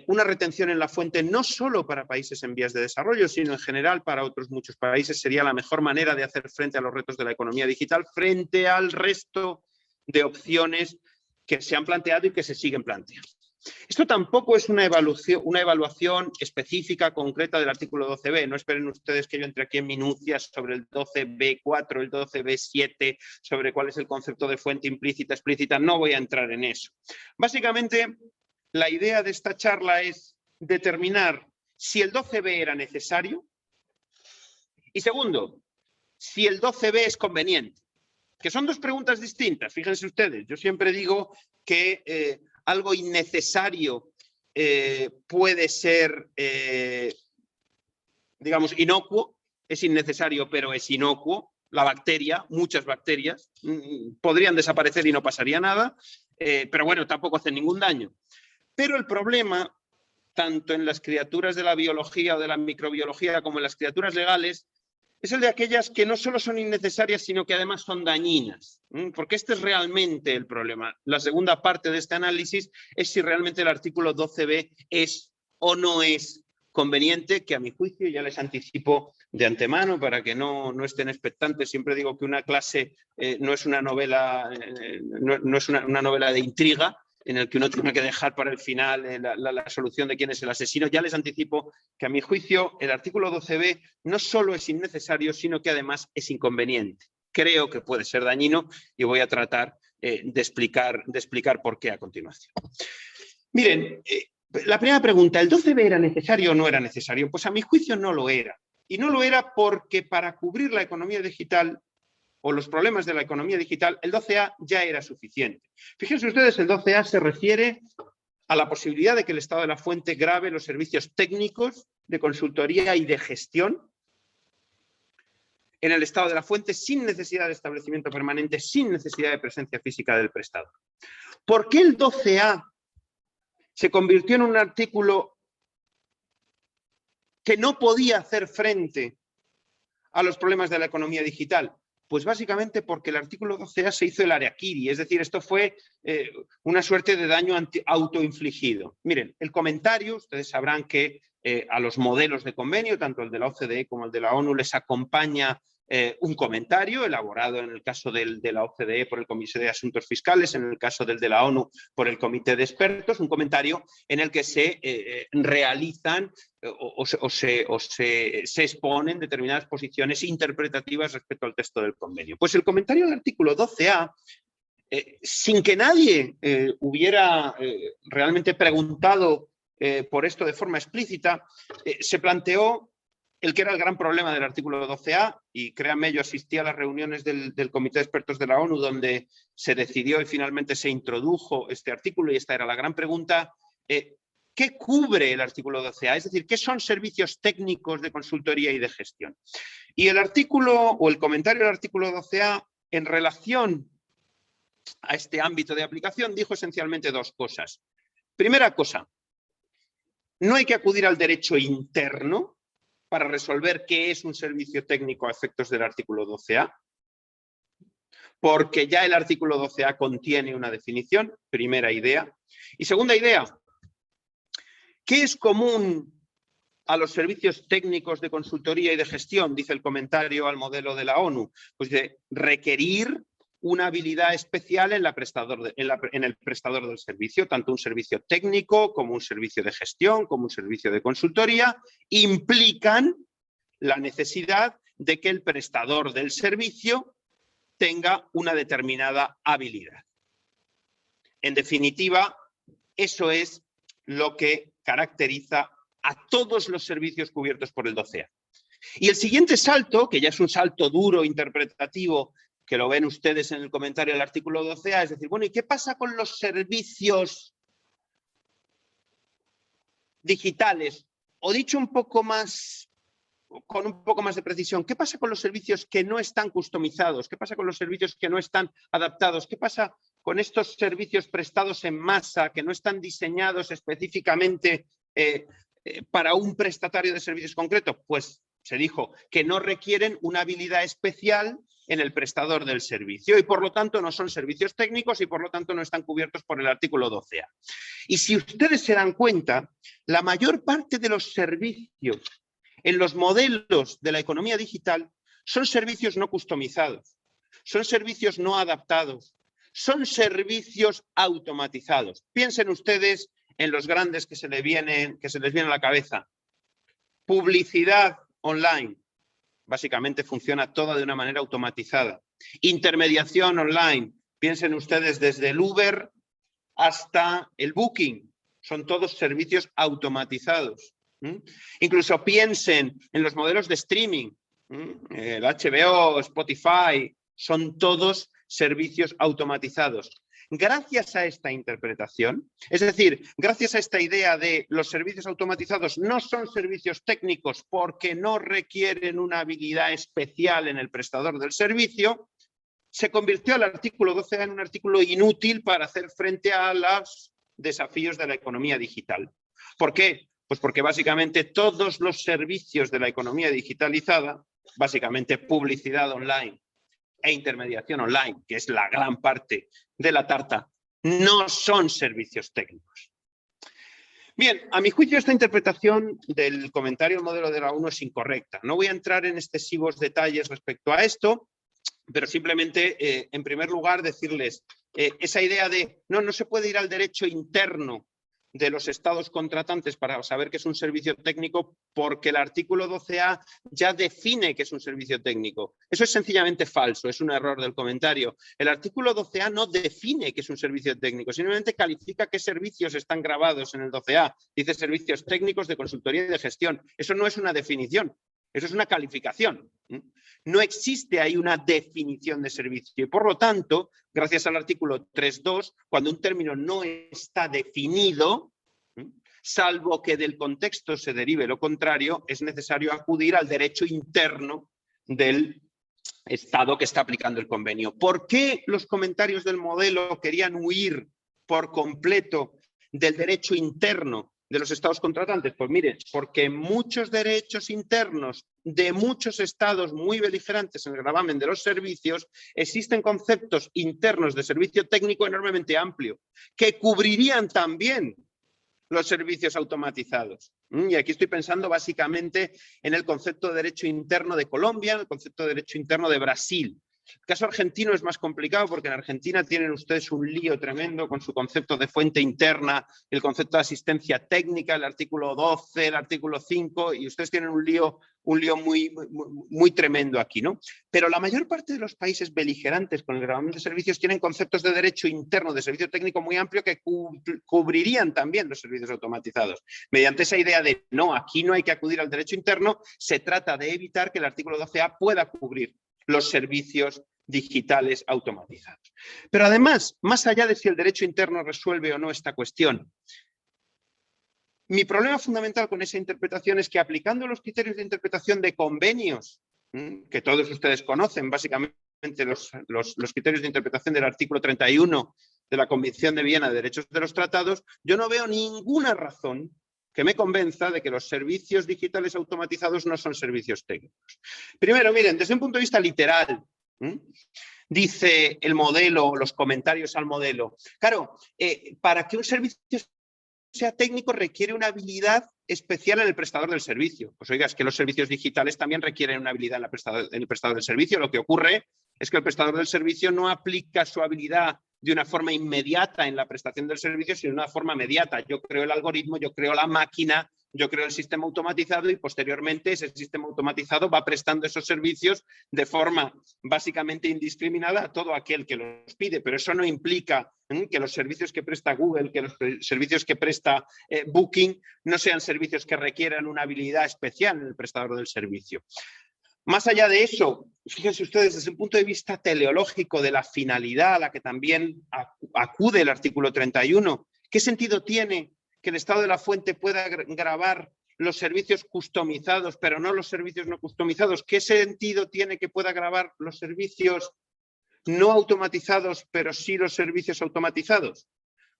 una retención en la fuente no solo para países en vías de desarrollo, sino en general para otros muchos países sería la mejor manera de hacer frente a los retos de la economía digital frente al resto de opciones que se han planteado y que se siguen planteando. Esto tampoco es una evaluación específica, concreta del artículo 12b. No esperen ustedes que yo entre aquí en minucias sobre el 12b4, el 12b7, sobre cuál es el concepto de fuente implícita, explícita. No voy a entrar en eso. Básicamente, la idea de esta charla es determinar si el 12b era necesario y, segundo, si el 12b es conveniente. Que son dos preguntas distintas. Fíjense ustedes, yo siempre digo que algo innecesario puede ser, digamos, inocuo. Es innecesario, pero es inocuo. La bacteria, muchas bacterias, podrían desaparecer y no pasaría nada, pero bueno, tampoco hacen ningún daño. Pero el problema, tanto en las criaturas de la biología o de la microbiología como en las criaturas legales, es el de aquellas que no solo son innecesarias, sino que además son dañinas, porque este es realmente el problema. La segunda parte de este análisis es si realmente el artículo 12b es o no es conveniente, que a mi juicio, ya les anticipo de antemano para que no estén expectantes. Siempre digo que una clase no es una novela, no es una novela de intriga, en el que uno tiene que dejar para el final la solución de quién es el asesino. Ya les anticipo que a mi juicio el artículo 12b no solo es innecesario, sino que además es inconveniente. Creo que puede ser dañino y voy a tratar de explicar por qué a continuación. Miren, la primera pregunta, ¿el 12b era necesario o no era necesario? Pues a mi juicio no lo era. Y no lo era porque para cubrir la economía digital o los problemas de la economía digital, el 12A ya era suficiente. Fíjense ustedes, el 12A se refiere a la posibilidad de que el estado de la fuente grave los servicios técnicos de consultoría y de gestión en el estado de la fuente sin necesidad de establecimiento permanente, sin necesidad de presencia física del prestador. ¿Por qué el 12A se convirtió en un artículo que no podía hacer frente a los problemas de la economía digital? Pues básicamente porque el artículo 12A se hizo el harakiri, es decir, esto fue una suerte de daño autoinfligido. Miren, el comentario, ustedes sabrán que a los modelos de convenio, tanto el de la OCDE como el de la ONU, les acompaña un comentario elaborado en el caso de la OCDE por el Comité de Asuntos Fiscales, en el caso del de la ONU por el Comité de Expertos, un comentario en el que se realizan o se exponen determinadas posiciones interpretativas respecto al texto del convenio. Pues el comentario del artículo 12A, sin que nadie hubiera realmente preguntado por esto de forma explícita, se planteó el que era el gran problema del artículo 12A, y créanme, yo asistí a las reuniones del Comité de Expertos de la ONU donde se decidió y finalmente se introdujo este artículo, y esta era la gran pregunta. ¿Qué cubre el artículo 12A? Es decir, ¿qué son servicios técnicos de consultoría y de gestión? Y el artículo o el comentario del artículo 12A en relación a este ámbito de aplicación, dijo esencialmente dos cosas. Primera cosa, no hay que acudir al derecho interno para resolver qué es un servicio técnico a efectos del artículo 12A, porque ya el artículo 12A contiene una definición, primera idea. Y segunda idea, ¿qué es común a los servicios técnicos de consultoría y de gestión? Dice el comentario al modelo de la ONU. Pues de requerir una habilidad especial en el prestador del servicio, tanto un servicio técnico como un servicio de gestión, como un servicio de consultoría, implican la necesidad de que el prestador del servicio tenga una determinada habilidad. En definitiva, eso es lo que caracteriza a todos los servicios cubiertos por el 12A. Y el siguiente salto, que ya es un salto duro, interpretativo, que lo ven ustedes en el comentario del artículo 12A, es decir, bueno, ¿y qué pasa con los servicios digitales? O dicho un poco más, con un poco más de precisión, ¿qué pasa con los servicios que no están customizados? ¿Qué pasa con los servicios que no están adaptados? ¿Qué pasa con estos servicios prestados en masa que no están diseñados específicamente para un prestatario de servicios concreto? Pues se dijo que no requieren una habilidad especial en el prestador del servicio y por lo tanto no son servicios técnicos y por lo tanto no están cubiertos por el artículo 12A. Y si ustedes se dan cuenta, la mayor parte de los servicios en los modelos de la economía digital son servicios no customizados, son servicios no adaptados, son servicios automatizados. Piensen ustedes en los grandes que se les vienen a la cabeza. Publicidad online. Básicamente funciona toda de una manera automatizada. Intermediación online. Piensen ustedes desde el Uber hasta el Booking. Son todos servicios automatizados. Incluso piensen en los modelos de streaming. El HBO, Spotify, son todos servicios automatizados. Gracias a esta interpretación, es decir, gracias a esta idea de los servicios automatizados no son servicios técnicos porque no requieren una habilidad especial en el prestador del servicio, se convirtió el artículo 12A en un artículo inútil para hacer frente a los desafíos de la economía digital. ¿Por qué? Pues porque básicamente todos los servicios de la economía digitalizada, básicamente publicidad online e intermediación online, que es la gran parte de la tarta, no son servicios técnicos. Bien, a mi juicio esta interpretación del comentario del modelo de la ONU es incorrecta. No voy a entrar en excesivos detalles respecto a esto, pero simplemente, en primer lugar, decirles esa idea de no se puede ir al derecho interno de los estados contratantes para saber qué es un servicio técnico porque el artículo 12A ya define qué es un servicio técnico. Eso es sencillamente falso, es un error del comentario. El artículo 12A no define qué es un servicio técnico, simplemente califica qué servicios están grabados en el 12A. Dice servicios técnicos de consultoría y de gestión. Eso no es una definición, eso es una calificación. No existe ahí una definición de servicio y por lo tanto, gracias al artículo 3.2, cuando un término no está definido, salvo que del contexto se derive lo contrario, es necesario acudir al derecho interno del Estado que está aplicando el convenio. ¿Por qué los comentarios del modelo querían huir por completo del derecho interno de los estados contratantes? Pues miren, porque muchos derechos internos de muchos estados muy beligerantes en el gravamen de los servicios, existen conceptos internos de servicio técnico enormemente amplio, que cubrirían también los servicios automatizados. Y aquí estoy pensando básicamente en el concepto de derecho interno de Colombia, en el concepto de derecho interno de Brasil. El caso argentino es más complicado porque en Argentina tienen ustedes un lío tremendo con su concepto de fuente interna, el concepto de asistencia técnica, el artículo 12, el artículo 5, y ustedes tienen un lío muy tremendo aquí, ¿no? Pero la mayor parte de los países beligerantes con el gravamen de servicios tienen conceptos de derecho interno, de servicio técnico muy amplio que cubrirían también los servicios automatizados. Mediante esa idea de no, aquí no hay que acudir al derecho interno, se trata de evitar que el artículo 12A pueda cubrir los servicios digitales automatizados. Pero además, más allá de si el derecho interno resuelve o no esta cuestión, mi problema fundamental con esa interpretación es que aplicando los criterios de interpretación de convenios, que todos ustedes conocen, básicamente los criterios de interpretación del artículo 31 de la Convención de Viena de Derechos de los Tratados, yo no veo ninguna razón que me convenza de que los servicios digitales automatizados no son servicios técnicos. Primero, miren, desde un punto de vista literal, dice el modelo, los comentarios al modelo. Claro, para que un servicio sea técnico requiere una habilidad especial en el prestador del servicio. Pues oiga, es que los servicios digitales también requieren una habilidad en el prestador del servicio. Lo que ocurre es que el prestador del servicio no aplica su habilidad de una forma inmediata en la prestación del servicio, sino de una forma mediata. Yo creo el algoritmo, yo creo la máquina, yo creo el sistema automatizado y posteriormente ese sistema automatizado va prestando esos servicios de forma básicamente indiscriminada a todo aquel que los pide. Pero eso no implica que los servicios que presta Google, que los servicios que presta Booking no sean servicios que requieran una habilidad especial en el prestador del servicio. Más allá de eso, fíjense ustedes, desde el punto de vista teleológico de la finalidad a la que también acude el artículo 31, ¿qué sentido tiene que el estado de la fuente pueda grabar los servicios customizados, pero no los servicios no customizados? ¿Qué sentido tiene que pueda grabar los servicios no automatizados, pero sí los servicios automatizados?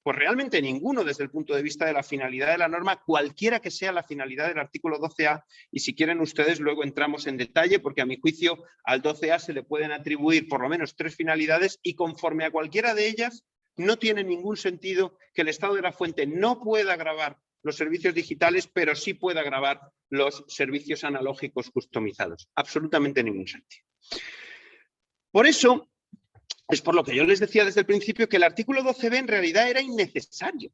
Pues realmente ninguno desde el punto de vista de la finalidad de la norma, cualquiera que sea la finalidad del artículo 12A, y si quieren ustedes luego entramos en detalle, porque a mi juicio al 12A se le pueden atribuir por lo menos 3 finalidades y conforme a cualquiera de ellas no tiene ningún sentido que el estado de la fuente no pueda grabar los servicios digitales, pero sí pueda grabar los servicios analógicos customizados. Absolutamente ningún sentido. Por eso es por lo que yo les decía desde el principio que el artículo 12b en realidad era innecesario,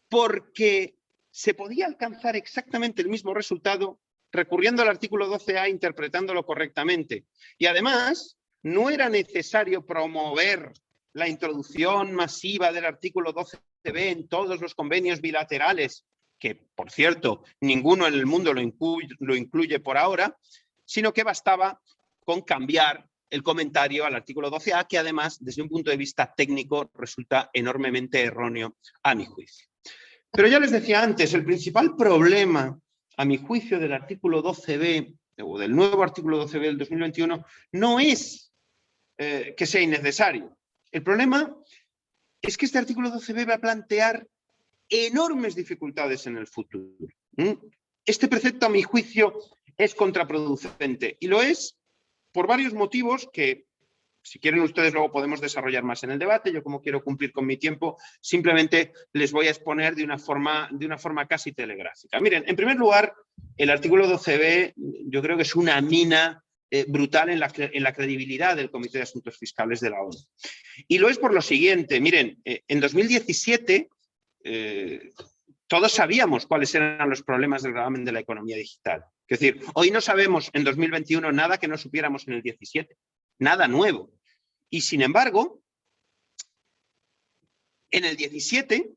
porque se podía alcanzar exactamente el mismo resultado recurriendo al artículo 12a e interpretándolo correctamente. Y además, no era necesario promover la introducción masiva del artículo 12b en todos los convenios bilaterales, que, por cierto, ninguno en el mundo lo incluye por ahora, sino que bastaba con cambiar el comentario al artículo 12A, que además, desde un punto de vista técnico, resulta enormemente erróneo a mi juicio. Pero ya les decía antes, el principal problema, a mi juicio, del artículo 12b, o del nuevo artículo 12b del 2021, no es que sea innecesario. El problema es que este artículo 12b va a plantear enormes dificultades en el futuro. Este precepto, a mi juicio, es contraproducente, y lo es por varios motivos que, si quieren ustedes, luego podemos desarrollar más en el debate. Yo, como quiero cumplir con mi tiempo, simplemente les voy a exponer de una forma casi telegráfica. Miren, en primer lugar, el artículo 12b yo creo que es una mina brutal en la credibilidad del Comité de Asuntos Fiscales de la ONU. Y lo es por lo siguiente. Miren, en 2017 todos sabíamos cuáles eran los problemas del gravamen de la economía digital. Es decir, hoy no sabemos en 2021 nada que no supiéramos en el 17, nada nuevo. Y sin embargo, en el 17,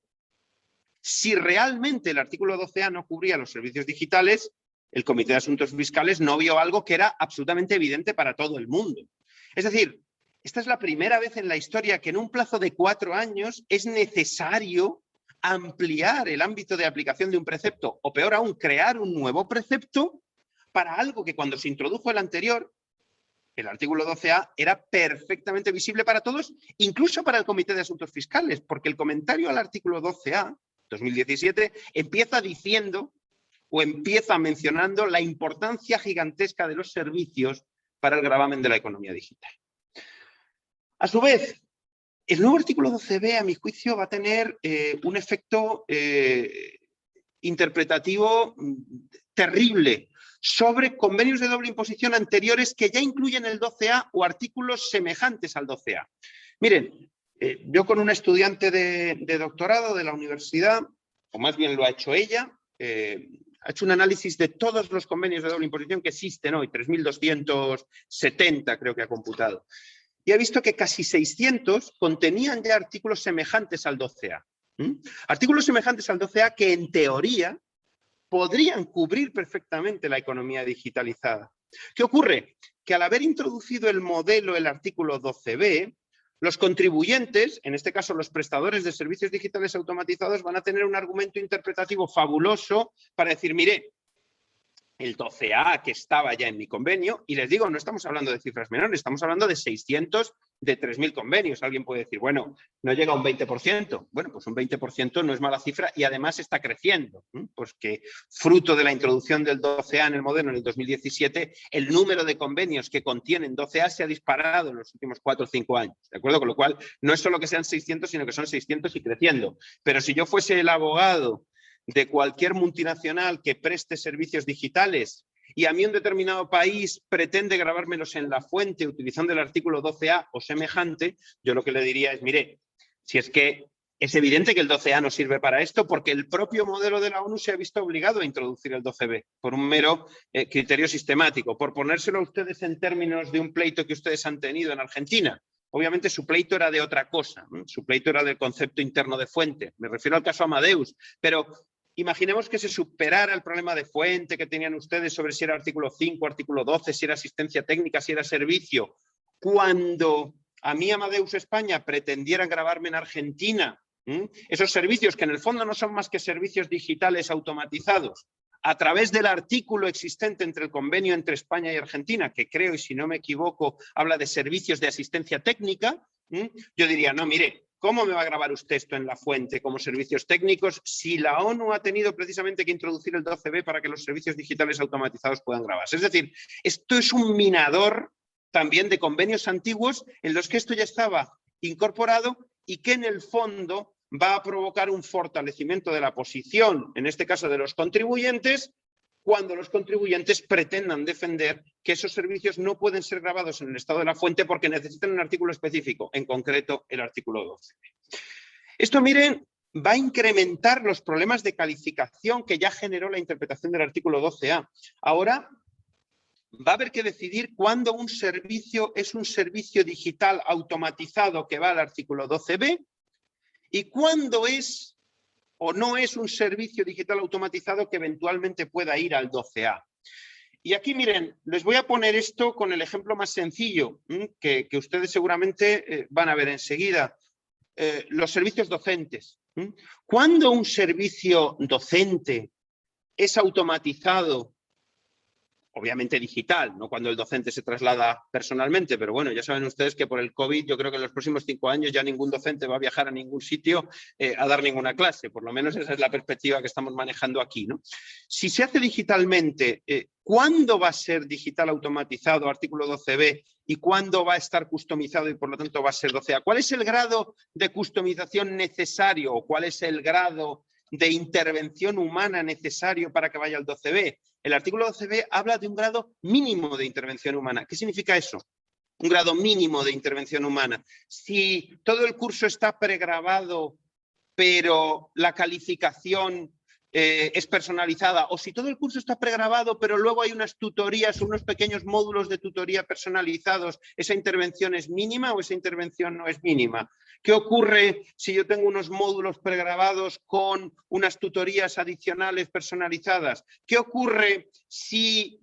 si realmente el artículo 12A no cubría los servicios digitales, el Comité de Asuntos Fiscales no vio algo que era absolutamente evidente para todo el mundo. Es decir, esta es la primera vez en la historia que en un plazo de 4 años es necesario ampliar el ámbito de aplicación de un precepto, o peor aún, crear un nuevo precepto para algo que cuando se introdujo el anterior, el artículo 12A, era perfectamente visible para todos, incluso para el Comité de Asuntos Fiscales, porque el comentario al artículo 12A, 2017, empieza diciendo o empieza mencionando la importancia gigantesca de los servicios para el gravamen de la economía digital. A su vez, el nuevo artículo 12b, a mi juicio, va a tener un efecto interpretativo terrible sobre convenios de doble imposición anteriores que ya incluyen el 12A o artículos semejantes al 12A. Miren, yo con una estudiante de doctorado de la universidad, o más bien lo ha hecho ella, ha hecho un análisis de todos los convenios de doble imposición que existen hoy, 3.270 creo que ha computado. Y ha visto que casi 600 contenían ya artículos semejantes al 12A. Artículos semejantes al 12A que, en teoría, podrían cubrir perfectamente la economía digitalizada. ¿Qué ocurre? Que al haber introducido el modelo, el artículo 12b, los contribuyentes, en este caso los prestadores de servicios digitales automatizados, van a tener un argumento interpretativo fabuloso para decir, mire, el 12A que estaba ya en mi convenio, y les digo, no estamos hablando de cifras menores, estamos hablando de 600 de 3.000 convenios. Alguien puede decir, bueno, no llega a un 20%. Bueno, pues un 20% no es mala cifra y además está creciendo, pues que fruto de la introducción del 12A en el modelo en el 2017, el número de convenios que contienen 12A se ha disparado en los últimos 4 o 5 años, ¿de acuerdo? Con lo cual, no es solo que sean 600, sino que son 600 y creciendo. Pero si yo fuese el abogado de cualquier multinacional que preste servicios digitales y a mí un determinado país pretende grabármelos en la fuente utilizando el artículo 12A o semejante, yo lo que le diría es, mire, si es que es evidente que el 12A no sirve para esto porque el propio modelo de la ONU se ha visto obligado a introducir el 12B por un mero criterio sistemático. Por ponérselo a ustedes en términos de un pleito que ustedes han tenido en Argentina, obviamente su pleito era de otra cosa, su pleito era del concepto interno de fuente. Me refiero al caso Amadeus, pero imaginemos que se superara el problema de fuente que tenían ustedes sobre si era artículo 5, artículo 12, si era asistencia técnica, si era servicio. Cuando a mí Amadeus España pretendieran grabarme en Argentina, esos servicios que en el fondo no son más que servicios digitales automatizados, a través del artículo existente entre el convenio entre España y Argentina, que creo, y si no me equivoco, habla de servicios de asistencia técnica, yo diría, no, mire, ¿cómo me va a grabar usted esto en la fuente como servicios técnicos si la ONU ha tenido precisamente que introducir el 12B para que los servicios digitales automatizados puedan grabarse? Es decir, esto es un minador también de convenios antiguos en los que esto ya estaba incorporado y que en el fondo va a provocar un fortalecimiento de la posición, en este caso de los contribuyentes, cuando los contribuyentes pretendan defender que esos servicios no pueden ser grabados en el estado de la fuente porque necesitan un artículo específico, en concreto el artículo 12. Esto, miren, va a incrementar los problemas de calificación que ya generó la interpretación del artículo 12A. Ahora va a haber que decidir cuándo un servicio es un servicio digital automatizado que va al artículo 12B y cuándo es o no es un servicio digital automatizado que eventualmente pueda ir al 12A. Y aquí, miren, les voy a poner esto con el ejemplo más sencillo, que ustedes seguramente van a ver enseguida. Los servicios docentes. ¿Cuándo un servicio docente es automatizado? Obviamente digital, no cuando el docente se traslada personalmente, pero bueno, ya saben ustedes que por el COVID yo creo que en los próximos 5 años ya ningún docente va a viajar a ningún sitio a dar ninguna clase, por lo menos esa es la perspectiva que estamos manejando aquí, ¿no? Si se hace digitalmente, ¿cuándo va a ser digital automatizado, artículo 12B, y cuándo va a estar customizado y por lo tanto va a ser 12A? ¿Cuál es el grado de customización necesario o cuál es el grado de intervención humana necesario para que vaya al 12B? El artículo 12B habla de un grado mínimo de intervención humana. ¿Qué significa eso? Un grado mínimo de intervención humana. Si todo el curso está pregrabado, pero la calificación es personalizada, o si todo el curso está pregrabado, pero luego hay unas tutorías, unos pequeños módulos de tutoría personalizados, ¿esa intervención es mínima o esa intervención no es mínima? ¿Qué ocurre si yo tengo unos módulos pregrabados con unas tutorías adicionales personalizadas? ¿Qué ocurre si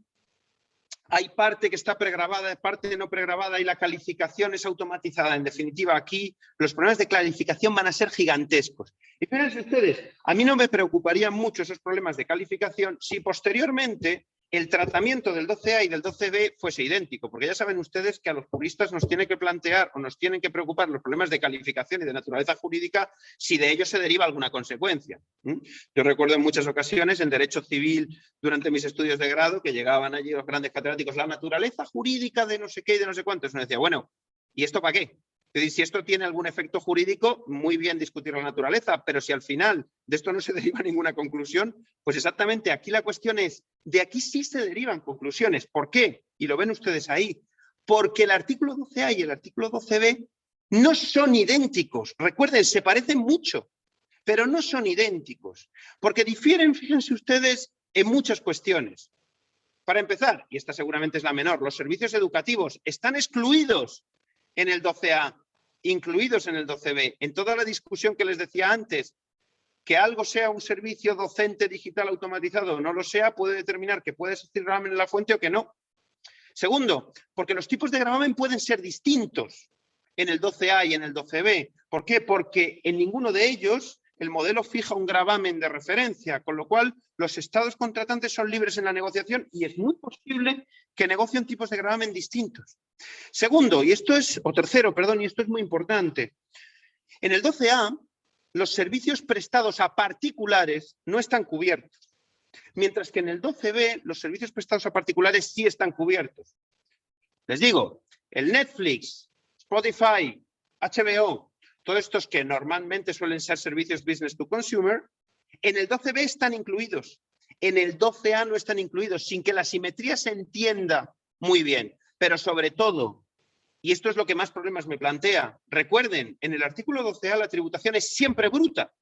hay parte que está pregrabada, parte no pregrabada y la calificación es automatizada? En definitiva, aquí los problemas de calificación van a ser gigantescos. Y fíjense ustedes, a mí no me preocuparían mucho esos problemas de calificación si posteriormente el tratamiento del 12A y del 12B fuese idéntico, porque ya saben ustedes que a los juristas nos tiene que plantear o nos tienen que preocupar los problemas de calificación y de naturaleza jurídica si de ello se deriva alguna consecuencia. Yo recuerdo en muchas ocasiones en derecho civil durante mis estudios de grado que llegaban allí los grandes catedráticos, la naturaleza jurídica de no sé qué y de no sé cuánto. Uno decía, bueno, ¿y esto para qué? Es decir, si esto tiene algún efecto jurídico, muy bien discutir la naturaleza, pero si al final de esto no se deriva ninguna conclusión, pues exactamente aquí la cuestión es, de aquí sí se derivan conclusiones. ¿Por qué? Y lo ven ustedes ahí. Porque el artículo 12A y el artículo 12B no son idénticos. Recuerden, se parecen mucho, pero no son idénticos. Porque difieren, fíjense ustedes, en muchas cuestiones. Para empezar, y esta seguramente es la menor, los servicios educativos están excluidos en el 12A, incluidos en el 12B. En toda la discusión que les decía antes, que algo sea un servicio docente digital automatizado o no lo sea, puede determinar que puede existir gravamen en la fuente o que no. Segundo, porque los tipos de gravamen pueden ser distintos en el 12A y en el 12B. ¿Por qué? Porque en ninguno de ellos el modelo fija un gravamen de referencia, con lo cual los estados contratantes son libres en la negociación y es muy posible que negocien tipos de gravamen distintos. Segundo, tercero, y esto es muy importante, en el 12A los servicios prestados a particulares no están cubiertos, mientras que en el 12B los servicios prestados a particulares sí están cubiertos. Les digo, el Netflix, Spotify, HBO, todos estos que normalmente suelen ser servicios business to consumer, en el 12B están incluidos, en el 12A no están incluidos, sin que la simetría se entienda muy bien. Pero sobre todo, y esto es lo que más problemas me plantea, recuerden, en el artículo 12A la tributación es siempre bruta.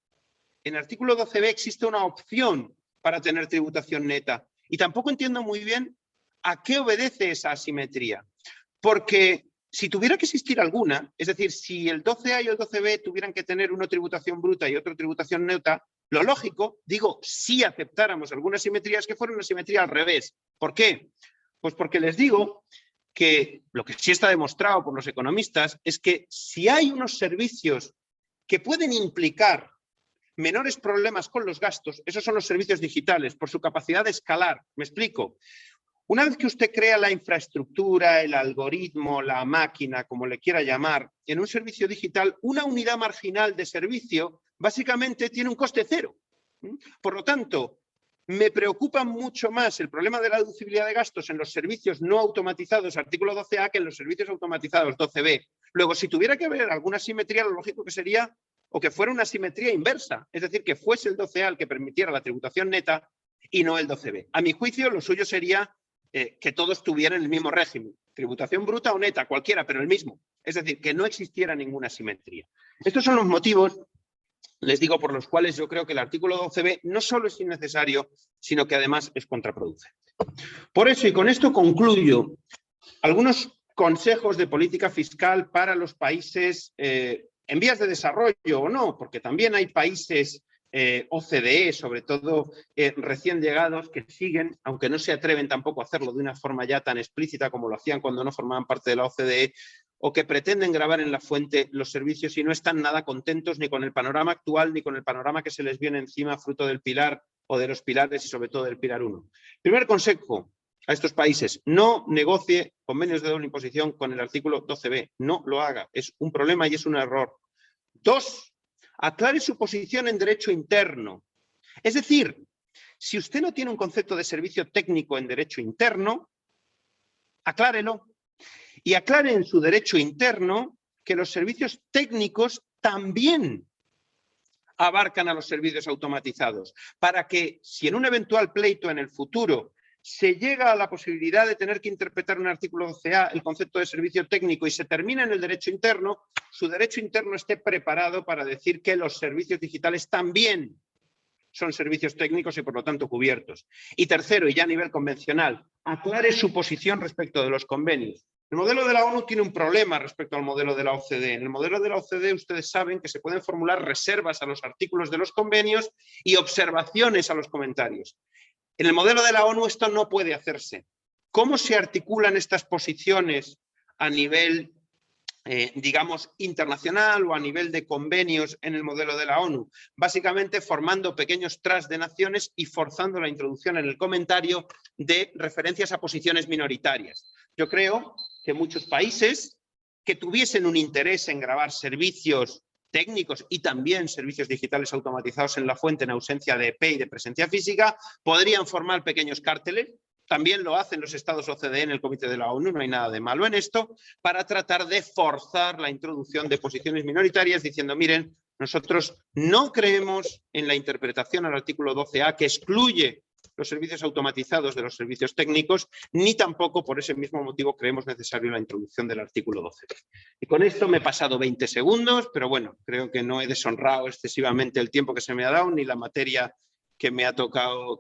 En el artículo 12B existe una opción para tener tributación neta. Y tampoco entiendo muy bien a qué obedece esa asimetría. Porque si tuviera que existir alguna, es decir, si el 12A y el 12B tuvieran que tener una tributación bruta y otra tributación neta, lo lógico, digo, si aceptáramos algunas simetrías, que fuera una simetría al revés. ¿Por qué? Pues porque les digo que lo que sí está demostrado por los economistas es que si hay unos servicios que pueden implicar menores problemas con los gastos, esos son los servicios digitales, por su capacidad de escalar. Me explico. Una vez que usted crea la infraestructura, el algoritmo, la máquina, como le quiera llamar, en un servicio digital, una unidad marginal de servicio básicamente tiene un coste cero. Por lo tanto, me preocupa mucho más el problema de la deducibilidad de gastos en los servicios no automatizados, artículo 12A, que en los servicios automatizados, 12B. Luego, si tuviera que haber alguna simetría, lo lógico que sería o que fuera una simetría inversa, es decir, que fuese el 12A el que permitiera la tributación neta y no el 12B. A mi juicio, lo suyo sería que todos tuvieran el mismo régimen, tributación bruta o neta, cualquiera, pero el mismo. Es decir, que no existiera ninguna simetría. Estos son los motivos, les digo, por los cuales yo creo que el artículo 12B no solo es innecesario, sino que además es contraproducente. Por eso, y con esto concluyo, algunos consejos de política fiscal para los países en vías de desarrollo o no, porque también hay países OCDE, sobre todo recién llegados, que siguen, aunque no se atreven tampoco a hacerlo de una forma ya tan explícita como lo hacían cuando no formaban parte de la OCDE, o que pretenden gravar en la fuente los servicios y no están nada contentos ni con el panorama actual ni con el panorama que se les viene encima fruto del pilar o de los pilares y sobre todo del pilar 1. Primer consejo a estos países: no negocie convenios de doble imposición con el artículo 12B, no lo haga, es un problema y es un error. 2, aclare su posición en derecho interno. Es decir, si usted no tiene un concepto de servicio técnico en derecho interno, aclárelo. Y aclare en su derecho interno que los servicios técnicos también abarcan a los servicios automatizados, para que si en un eventual pleito en el futuro se llega a la posibilidad de tener que interpretar un artículo 12A, el concepto de servicio técnico, y se termina en el derecho interno, su derecho interno esté preparado para decir que los servicios digitales también son servicios técnicos y por lo tanto cubiertos. Y tercero, y ya a nivel convencional, aclare su posición respecto de los convenios. El modelo de la ONU tiene un problema respecto al modelo de la OCDE. En el modelo de la OCDE ustedes saben que se pueden formular reservas a los artículos de los convenios y observaciones a los comentarios. En el modelo de la ONU esto no puede hacerse. ¿Cómo se articulan estas posiciones a nivel, digamos, internacional o a nivel de convenios en el modelo de la ONU? Básicamente formando pequeños trusts de naciones y forzando la introducción en el comentario de referencias a posiciones minoritarias. Yo creo que muchos países que tuviesen un interés en grabar servicios técnicos y también servicios digitales automatizados en la fuente en ausencia de EP y de presencia física, podrían formar pequeños cárteles. También lo hacen los estados OCDE en el Comité de la ONU, no hay nada de malo en esto, para tratar de forzar la introducción de posiciones minoritarias diciendo, miren, nosotros no creemos en la interpretación al artículo 12A que excluye los servicios automatizados de los servicios técnicos, ni tampoco por ese mismo motivo creemos necesario la introducción del artículo 12. Y con esto me he pasado 20 segundos, pero bueno, creo que no he deshonrado excesivamente el tiempo que se me ha dado, ni la materia que me ha tocado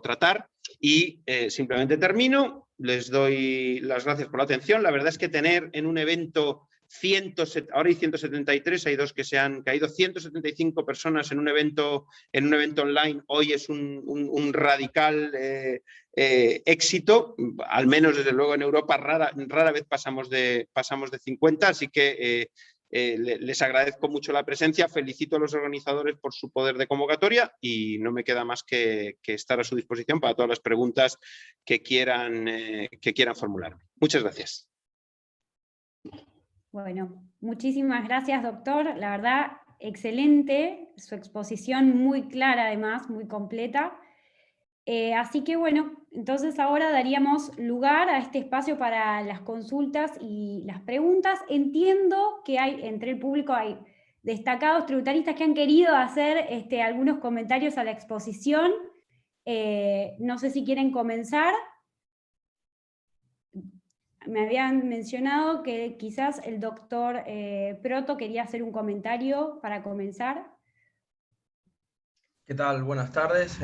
tratar. Y simplemente termino, les doy las gracias por la atención. La verdad es que tener en un evento ahora hay 173, hay dos que se han caído, 175 personas en un evento online, hoy es un radical éxito, al menos desde luego en Europa rara vez pasamos de 50, así que Les agradezco mucho la presencia, felicito a los organizadores por su poder de convocatoria y no me queda más que estar a su disposición para todas las preguntas que quieran formular. Muchas gracias. Bueno, muchísimas gracias, doctor. La verdad, excelente. Su exposición muy clara, además, muy completa. Así que bueno, entonces ahora daríamos lugar a este espacio para las consultas y las preguntas. Entiendo que entre el público hay destacados tributaristas que han querido hacer algunos comentarios a la exposición. No sé si quieren comenzar. Me habían mencionado que quizás el doctor Proto quería hacer un comentario para comenzar. ¿Qué tal? Buenas tardes.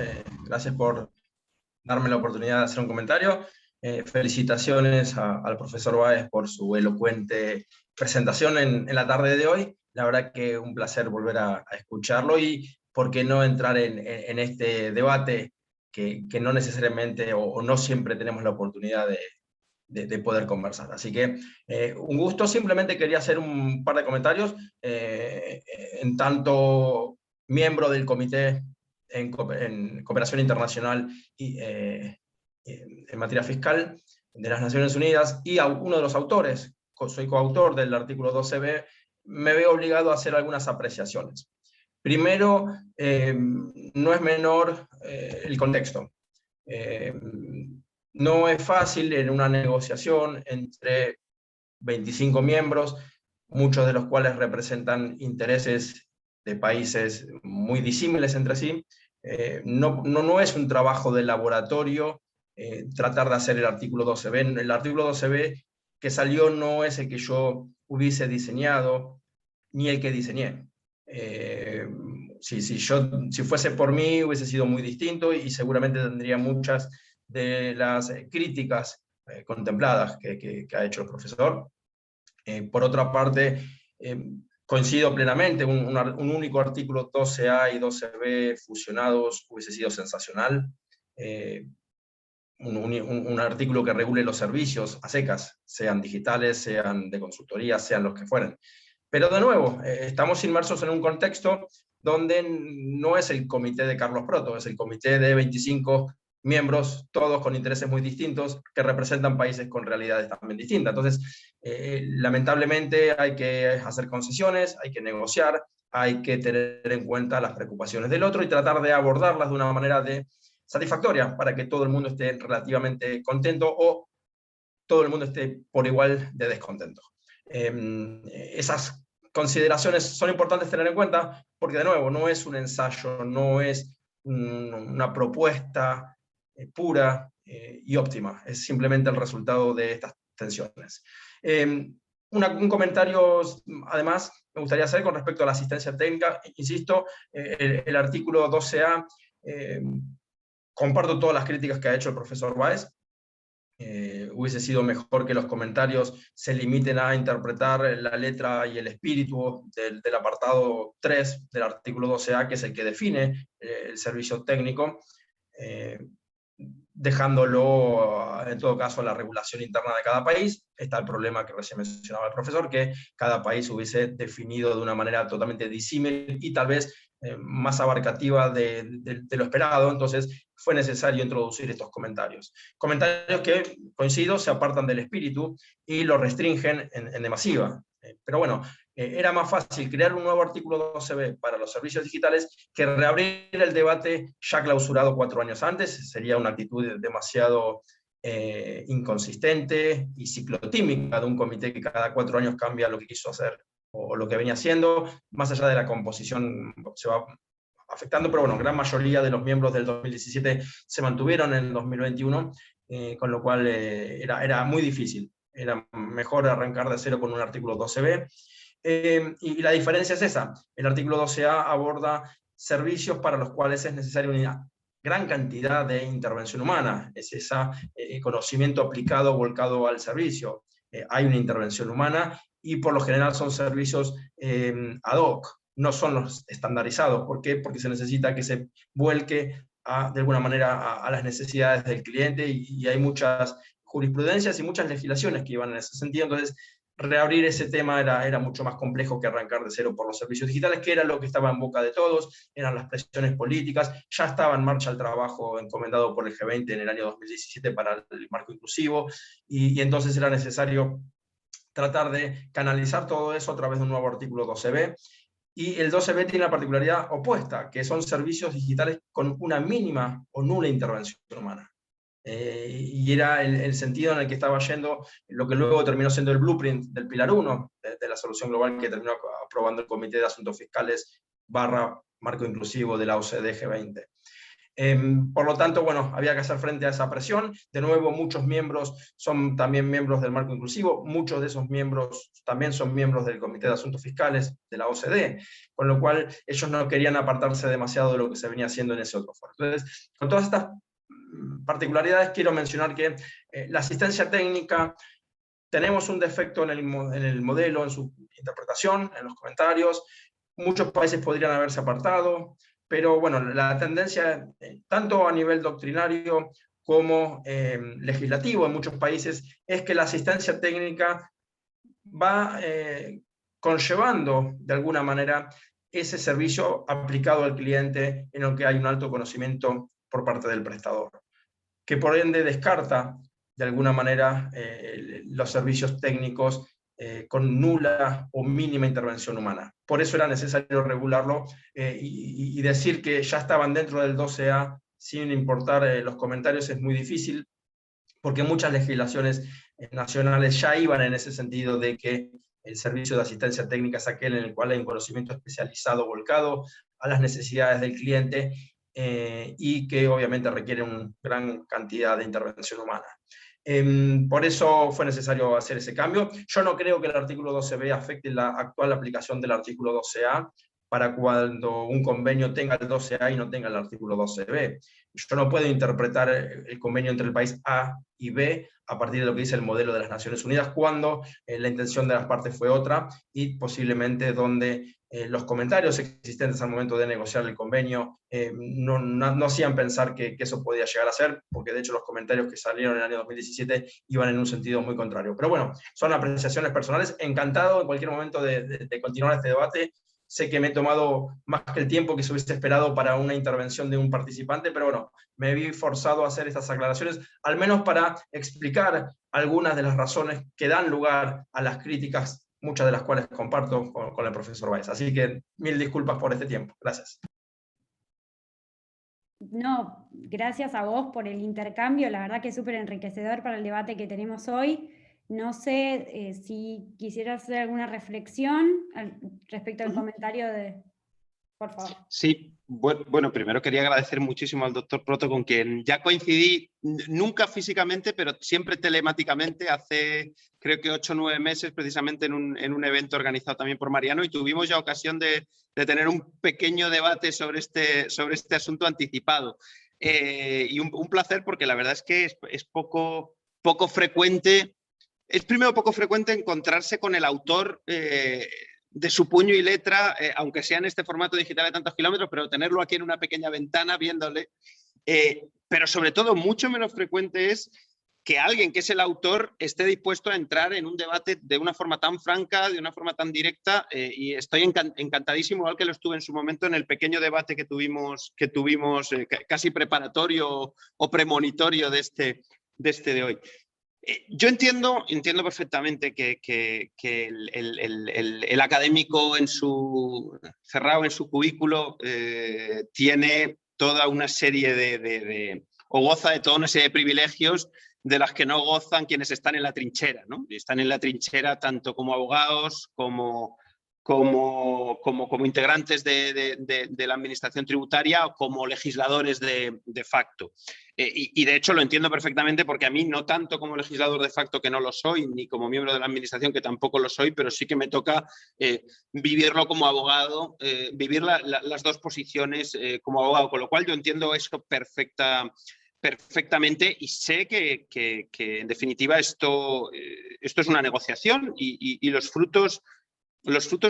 Gracias por darme la oportunidad de hacer un comentario. Felicitaciones al profesor Báez por su elocuente presentación en la tarde de hoy. La verdad que un placer volver a escucharlo y por qué no entrar en este debate que no necesariamente o no siempre tenemos la oportunidad de poder conversar. Así que un gusto. Simplemente quería hacer un par de comentarios en tanto miembro del Comité en Cooperación Internacional y en materia fiscal de las Naciones Unidas, y uno de los autores, soy coautor del artículo 12b, me veo obligado a hacer algunas apreciaciones. Primero, no es menor el contexto. No es fácil en una negociación entre 25 miembros, muchos de los cuales representan intereses de países muy disímiles entre sí. No es un trabajo de laboratorio tratar de hacer el artículo 12b. El artículo 12b que salió no es el que yo hubiese diseñado, ni el que diseñé. Si fuese por mí hubiese sido muy distinto y seguramente tendría muchas de las críticas contempladas que ha hecho el profesor. Por otra parte, coincido plenamente, un único artículo 12A y 12B fusionados hubiese sido sensacional. Un artículo que regule los servicios a secas, sean digitales, sean de consultoría, sean los que fueren. Pero de nuevo, estamos inmersos en un contexto donde no es el comité de Carlos Proto, es el comité de 25 miembros, todos con intereses muy distintos, que representan países con realidades también distintas. Entonces, lamentablemente hay que hacer concesiones, hay que negociar, hay que tener en cuenta las preocupaciones del otro y tratar de abordarlas de una manera satisfactoria para que todo el mundo esté relativamente contento o todo el mundo esté por igual de descontento. Esas consideraciones son importantes tener en cuenta porque, de nuevo, no es un ensayo, no es una propuesta pura y óptima, es simplemente el resultado de estas tensiones. Un comentario, además, me gustaría hacer con respecto a la asistencia técnica. Insisto, el artículo 12A, comparto todas las críticas que ha hecho el profesor Báez. Hubiese sido mejor que los comentarios se limiten a interpretar la letra y el espíritu del apartado 3 del artículo 12A, que es el que define el servicio técnico, dejándolo en todo caso a la regulación interna de cada país. Está el problema que recién mencionaba el profesor, que cada país hubiese definido de una manera totalmente disímil y tal vez más abarcativa de lo esperado. Entonces fue necesario introducir estos comentarios. Comentarios que, coincido, se apartan del espíritu y lo restringen en demasía. Pero bueno, era más fácil crear un nuevo artículo 12b para los servicios digitales que reabrir el debate ya clausurado 4 años antes. Sería una actitud demasiado inconsistente y ciclotímica de un comité que cada 4 años cambia lo que quiso hacer o lo que venía haciendo. Más allá de la composición se va afectando, pero bueno, gran mayoría de los miembros del 2017 se mantuvieron en el 2021, con lo cual era muy difícil. Era mejor arrancar de cero con un artículo 12b. Y la diferencia es esa. El artículo 12A aborda servicios para los cuales es necesaria una gran cantidad de intervención humana. Es ese conocimiento aplicado, volcado al servicio. Hay una intervención humana y por lo general son servicios ad hoc, no son los estandarizados. ¿Por qué? Porque se necesita que se vuelque de alguna manera a las necesidades del cliente y hay muchas jurisprudencias y muchas legislaciones que iban en ese sentido. Entonces, reabrir ese tema era mucho más complejo que arrancar de cero por los servicios digitales, que era lo que estaba en boca de todos, eran las presiones políticas, ya estaba en marcha el trabajo encomendado por el G20 en el año 2017 para el marco inclusivo, y entonces era necesario tratar de canalizar todo eso a través de un nuevo artículo 12b, y el 12b tiene la particularidad opuesta, que son servicios digitales con una mínima o nula intervención humana. Y era el sentido en el que estaba yendo lo que luego terminó siendo el blueprint del Pilar 1 de la solución global que terminó aprobando el Comité de Asuntos Fiscales / Marco Inclusivo de la OCDE G20. Por lo tanto, bueno, había que hacer frente a esa presión. De nuevo, muchos miembros son también miembros del Marco Inclusivo, muchos de esos miembros también son miembros del Comité de Asuntos Fiscales de la OCDE, con lo cual ellos no querían apartarse demasiado de lo que se venía haciendo en ese otro foro. Entonces, con todas estas particularidades, quiero mencionar que la asistencia técnica, tenemos un defecto en el modelo, en su interpretación, en los comentarios. Muchos países podrían haberse apartado, pero bueno, la tendencia, tanto a nivel doctrinario como legislativo en muchos países, es que la asistencia técnica va conllevando, de alguna manera, ese servicio aplicado al cliente en el que hay un alto conocimiento por parte del prestador, que por ende descarta de alguna manera los servicios técnicos con nula o mínima intervención humana. Por eso era necesario regularlo y decir que ya estaban dentro del 12A sin importar los comentarios es muy difícil, porque muchas legislaciones nacionales ya iban en ese sentido de que el servicio de asistencia técnica es aquel en el cual hay un conocimiento especializado volcado a las necesidades del cliente, y que obviamente requiere una gran cantidad de intervención humana. Por eso fue necesario hacer ese cambio. Yo no creo que el artículo 12b afecte la actual aplicación del artículo 12a para cuando un convenio tenga el 12a y no tenga el artículo 12b. Yo no puedo interpretar el convenio entre el país A y B a partir de lo que dice el modelo de las Naciones Unidas, cuando la intención de las partes fue otra, y posiblemente donde los comentarios existentes al momento de negociar el convenio no hacían pensar que eso podía llegar a ser, porque de hecho los comentarios que salieron en el año 2017 iban en un sentido muy contrario. Pero bueno, son apreciaciones personales. Encantado en cualquier momento de continuar este debate. Sé que me he tomado más que el tiempo que se hubiese esperado para una intervención de un participante, pero bueno, me vi forzado a hacer estas aclaraciones, al menos para explicar algunas de las razones que dan lugar a las críticas, muchas de las cuales comparto con el profesor Báez. Así que mil disculpas por este tiempo. Gracias. No, gracias a vos por el intercambio. La verdad que es súper enriquecedor para el debate que tenemos hoy. No sé si quisieras hacer alguna reflexión respecto al comentario de... Por favor. Sí, bueno, primero quería agradecer muchísimo al doctor Proto, con quien ya coincidí, nunca físicamente, pero siempre telemáticamente, hace creo que 8 o 9 meses, precisamente en un evento organizado también por Mariano, y tuvimos ya ocasión de tener un pequeño debate sobre este asunto anticipado. Y un placer, porque la verdad es que es poco frecuente. Es primero poco frecuente encontrarse con el autor de su puño y letra, aunque sea en este formato digital de tantos kilómetros, pero tenerlo aquí en una pequeña ventana viéndole. Pero sobre todo, mucho menos frecuente es que alguien que es el autor esté dispuesto a entrar en un debate de una forma tan franca, de una forma tan directa, y estoy encantadísimo, igual que lo estuve en su momento en el pequeño debate que tuvimos casi preparatorio o premonitorio de este de hoy. Yo entiendo perfectamente que el académico cerrado en su cubículo tiene toda una serie o goza de toda una serie de privilegios de las que no gozan quienes están en la trinchera, ¿no? Y están en la trinchera tanto como abogados como integrantes de la administración tributaria o como legisladores de facto. Y de hecho lo entiendo perfectamente, porque a mí, no tanto como legislador de facto, que no lo soy, ni como miembro de la administración, que tampoco lo soy, pero sí que me toca vivirlo como abogado, vivir las dos posiciones como abogado, con lo cual yo entiendo eso perfectamente, y sé que en definitiva esto es una negociación, y los frutos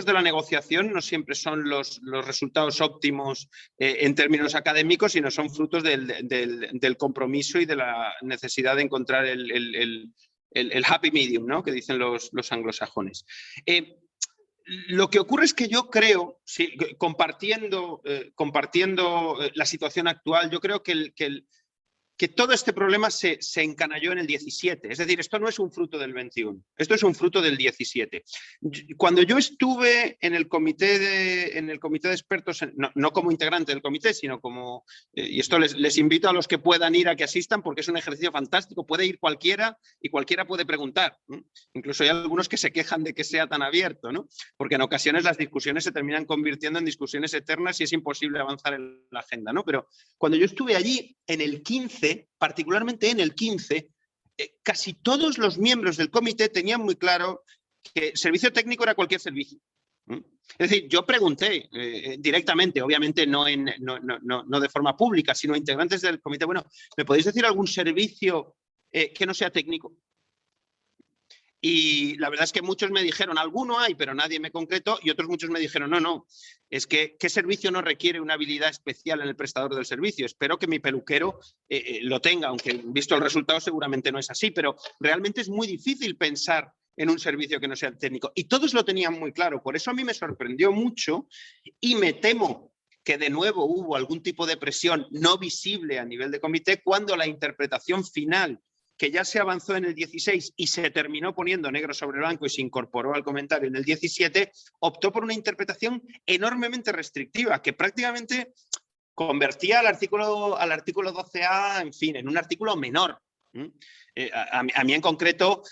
de la negociación no siempre son los resultados óptimos en términos académicos, sino son frutos del compromiso y de la necesidad de encontrar el el happy medium, ¿no?, que dicen los anglosajones. Lo que ocurre es que yo creo, sí, compartiendo la situación actual, yo creo que todo este problema se encanalló en el 17. Es decir, esto no es un fruto del 21, esto es un fruto del 17. Cuando yo estuve en el comité de expertos, no como integrante del comité, sino como, y esto les invito a los que puedan ir a que asistan, porque es un ejercicio fantástico, puede ir cualquiera y cualquiera puede preguntar, ¿no? Incluso hay algunos que se quejan de que sea tan abierto, ¿no? Porque en ocasiones las discusiones se terminan convirtiendo en discusiones eternas y es imposible avanzar en la agenda, ¿no? Pero cuando yo estuve allí, en el 15, particularmente en el 15, casi todos los miembros del comité tenían muy claro que servicio técnico era cualquier servicio. Es decir, yo pregunté directamente, obviamente no de forma pública, sino a integrantes del comité, bueno, ¿me podéis decir algún servicio que no sea técnico? Y la verdad es que muchos me dijeron, alguno hay, pero nadie me concretó, y otros muchos me dijeron, no, es que ¿qué servicio no requiere una habilidad especial en el prestador del servicio? Espero que mi peluquero lo tenga, aunque visto el resultado seguramente no es así, pero realmente es muy difícil pensar en un servicio que no sea técnico. Y todos lo tenían muy claro, por eso a mí me sorprendió mucho y me temo que de nuevo hubo algún tipo de presión no visible a nivel de comité cuando la interpretación final, que ya se avanzó en el 16 y se terminó poniendo negro sobre blanco y se incorporó al comentario en el 17, optó por una interpretación enormemente restrictiva, que prácticamente convertía al artículo 12A, en fin, en un artículo menor. A mí en concreto,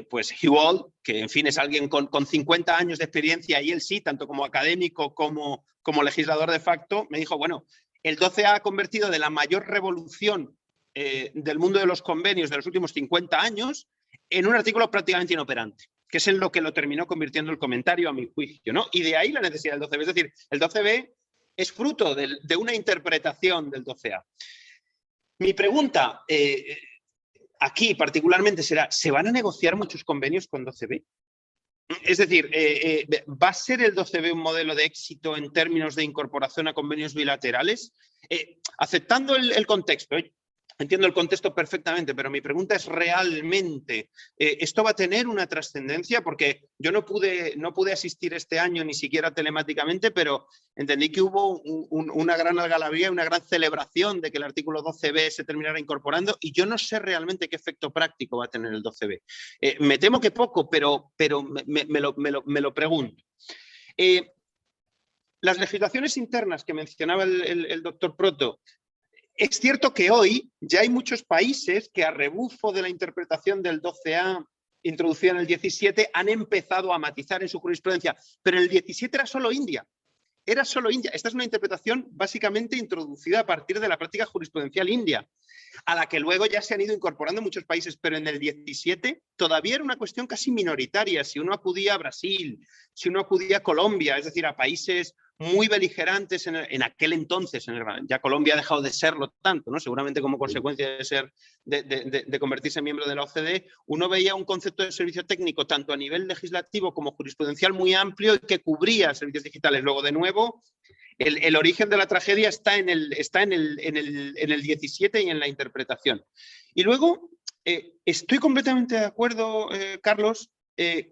pues Hugh Auld, que en fin es alguien con 50 años de experiencia, y él sí, tanto como académico como legislador de facto, me dijo, bueno, el 12A ha convertido de la mayor revolución del mundo de los convenios de los últimos 50 años en un artículo prácticamente inoperante, que es en lo que lo terminó convirtiendo el comentario, a mi juicio, ¿no? Y de ahí la necesidad del 12B. Es decir, el 12B es fruto de una interpretación del 12A. Mi pregunta aquí particularmente será, ¿se van a negociar muchos convenios con 12B? Es decir, ¿va a ser el 12B un modelo de éxito en términos de incorporación a convenios bilaterales? Aceptando el contexto, entiendo el contexto perfectamente, pero mi pregunta es realmente, ¿esto va a tener una trascendencia? Porque yo no pude asistir este año ni siquiera telemáticamente, pero entendí que hubo una gran algarabía, una gran celebración de que el artículo 12B se terminara incorporando, y yo no sé realmente qué efecto práctico va a tener el 12B. Me temo que poco, pero me lo pregunto. Las legislaciones internas que mencionaba el doctor Proto, es cierto que hoy ya hay muchos países que, a rebufo de la interpretación del 12A introducida en el 17, han empezado a matizar en su jurisprudencia, pero en el 17 era solo India. Era solo India. Esta es una interpretación básicamente introducida a partir de la práctica jurisprudencial india, a la que luego ya se han ido incorporando muchos países, pero en el 17 todavía era una cuestión casi minoritaria. Si uno acudía a Brasil, si uno acudía a Colombia, es decir, a países muy beligerantes en aquel entonces, ya Colombia ha dejado de serlo tanto, ¿no? Seguramente como consecuencia de convertirse en miembro de la OCDE, uno veía un concepto de servicio técnico tanto a nivel legislativo como jurisprudencial muy amplio y que cubría servicios digitales. Luego, de nuevo, el origen de la tragedia está en el 17 y en la interpretación. Y luego, estoy completamente de acuerdo, Carlos,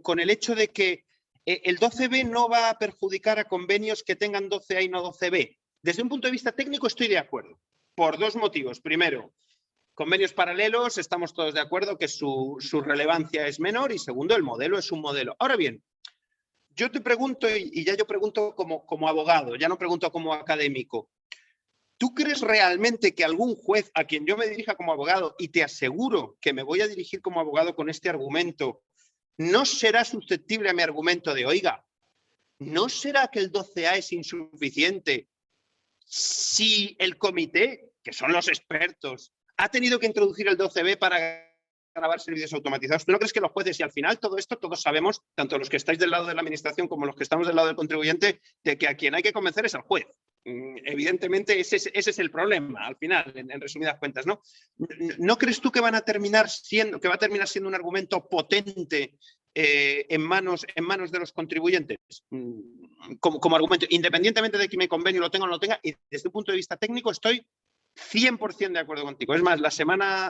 con el hecho de que el 12B no va a perjudicar a convenios que tengan 12A y no 12B. Desde un punto de vista técnico estoy de acuerdo, por dos motivos. Primero, convenios paralelos, estamos todos de acuerdo que su relevancia es menor, y segundo, el modelo es un modelo. Ahora bien, yo te pregunto, y ya yo pregunto como abogado, ya no pregunto como académico, ¿tú crees realmente que algún juez a quien yo me dirija como abogado, y te aseguro que me voy a dirigir como abogado con este argumento, no será susceptible a mi argumento de, oiga, ¿no será que el 12A es insuficiente si el comité, que son los expertos, ha tenido que introducir el 12B para grabar servicios automatizados? ¿Tú no crees que los jueces, y al final todo esto, todos sabemos, tanto los que estáis del lado de la administración como los que estamos del lado del contribuyente, de que a quien hay que convencer es al juez? Evidentemente ese es el problema, al final, en resumidas cuentas, ¿no? ¿No crees tú que va a terminar siendo un argumento potente en manos de los contribuyentes? Como argumento, independientemente de que mi convenio lo tenga o no lo tenga, y desde un punto de vista técnico estoy 100% de acuerdo contigo. Es más,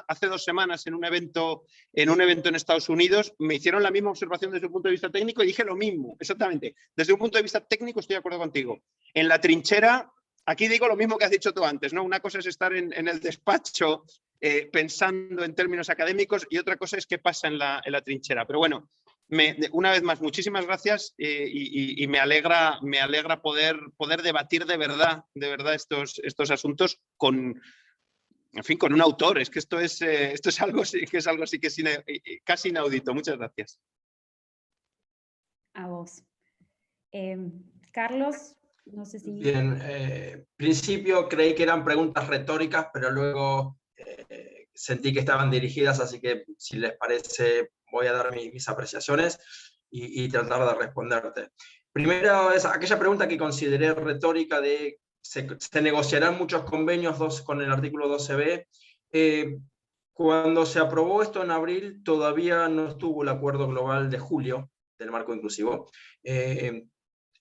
hace 2 semanas en un evento en Estados Unidos me hicieron la misma observación desde un punto de vista técnico y dije lo mismo, exactamente. Desde un punto de vista técnico estoy de acuerdo contigo. En la trinchera, aquí digo lo mismo que has dicho tú antes, ¿no? Una cosa es estar en el despacho pensando en términos académicos y otra cosa es qué pasa en la trinchera. Pero bueno, una vez más, muchísimas gracias y me alegra poder debatir de verdad estos asuntos con un autor. Es que esto es algo que es casi inaudito. Muchas gracias. A vos. Carlos, no sé si... Bien, principio creí que eran preguntas retóricas, pero luego sentí que estaban dirigidas, así que si les parece voy a dar mis apreciaciones y tratar de responderte. Primero es aquella pregunta que consideré retórica de se negociarán muchos convenios con el artículo 12b. Cuando se aprobó esto en abril todavía no estuvo el acuerdo global de julio del marco inclusivo.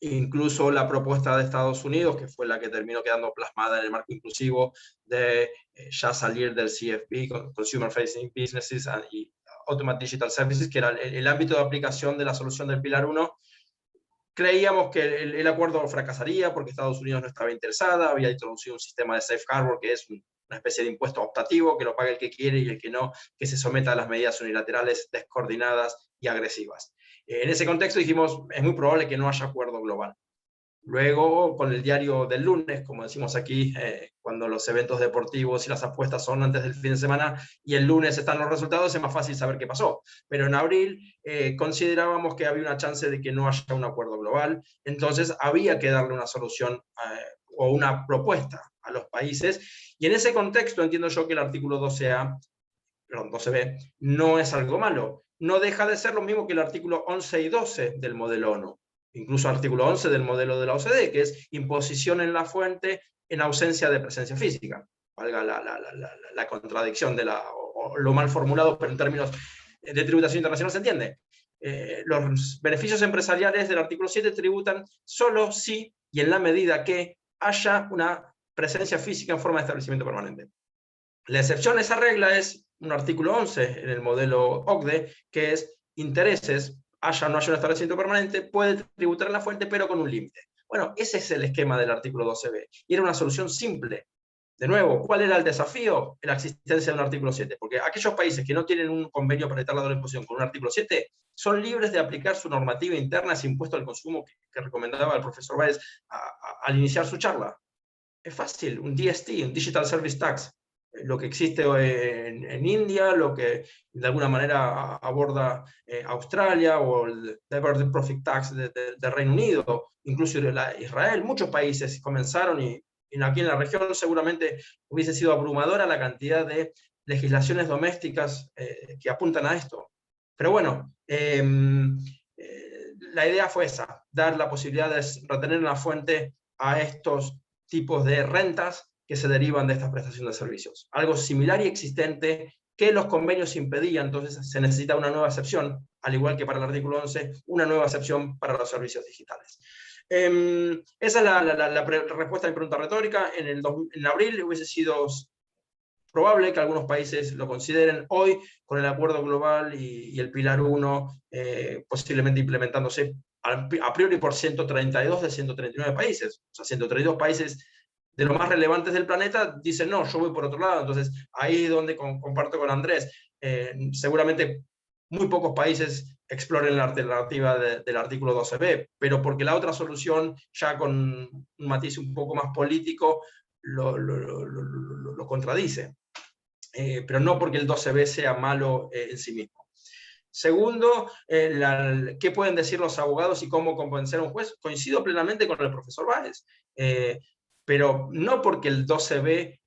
Incluso la propuesta de Estados Unidos, que fue la que terminó quedando plasmada en el marco inclusivo, de ya salir del CFP, Consumer Facing Businesses y Automated Digital Services, que era el ámbito de aplicación de la solución del Pilar 1, creíamos que el acuerdo fracasaría porque Estados Unidos no estaba interesada, había introducido un sistema de safe harbor, que es una especie de impuesto optativo, que lo paga el que quiere y el que no, que se someta a las medidas unilaterales descoordinadas y agresivas. En ese contexto dijimos, es muy probable que no haya acuerdo global. Luego, con el diario del lunes, como decimos aquí, cuando los eventos deportivos y las apuestas son antes del fin de semana y el lunes están los resultados, es más fácil saber qué pasó. Pero en abril considerábamos que había una chance de que no haya un acuerdo global, entonces había que darle una solución o una propuesta a los países. Y en ese contexto entiendo yo que el artículo 12b no es algo malo. No deja de ser lo mismo que el artículo 11 y 12 del modelo ONU. Incluso el artículo 11 del modelo de la OCDE, que es imposición en la fuente en ausencia de presencia física. Valga la contradicción o lo mal formulado, pero en términos de tributación internacional se entiende. Los beneficios empresariales del artículo 7 tributan solo si y en la medida que haya una presencia física en forma de establecimiento permanente. La excepción a esa regla es un artículo 11 en el modelo OCDE, que es intereses, haya o no haya un establecimiento permanente, puede tributar en la fuente, pero con un límite. Bueno, ese es el esquema del artículo 12b, y era una solución simple. De nuevo, ¿cuál era el desafío? La existencia de un artículo 7, porque aquellos países que no tienen un convenio para evitar la doble imposición con un artículo 7, son libres de aplicar su normativa interna, ese impuesto al consumo que recomendaba el profesor Báez al iniciar su charla. Es fácil, un DST, un Digital Service Tax, lo que existe en India, lo que de alguna manera aborda Australia, o el Diverted Profit Tax de Reino Unido, incluso Israel. Muchos países comenzaron y aquí en la región seguramente hubiese sido abrumadora la cantidad de legislaciones domésticas que apuntan a esto. Pero bueno, la idea fue esa, dar la posibilidad de retener en la fuente a estos tipos de rentas que se derivan de esta prestación de servicios. Algo similar y existente que los convenios impedían, entonces se necesita una nueva excepción, al igual que para el artículo 11, una nueva excepción para los servicios digitales. Esa es la respuesta a mi pregunta retórica. En abril hubiese sido probable que algunos países lo consideren. Hoy, con el acuerdo global y el Pilar 1 posiblemente implementándose a priori por 132 de 139 países, o sea, 132 países de los más relevantes del planeta dicen, no, yo voy por otro lado. Entonces, ahí es donde comparto con Andrés. Seguramente muy pocos países exploren la alternativa del artículo 12b, pero porque la otra solución, ya con un matiz un poco más político, lo contradice. Pero no porque el 12b sea malo en sí mismo. Segundo, ¿qué pueden decir los abogados y cómo convencer a un juez? Coincido plenamente con el profesor Báez. Pero no porque el 12b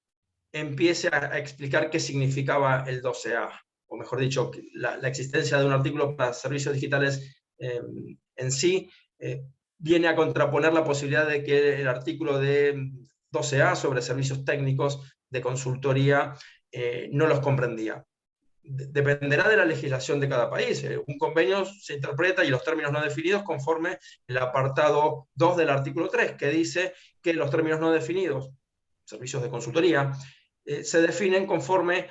empiece a explicar qué significaba el 12a, o mejor dicho, la existencia de un artículo para servicios digitales en sí viene a contraponer la posibilidad de que el artículo de 12a sobre servicios técnicos de consultoría no los comprendía. Dependerá de la legislación de cada país. Un convenio se interpreta y los términos no definidos conforme el apartado 2 del artículo 3, que dice que los términos no definidos, servicios de consultoría, se definen conforme,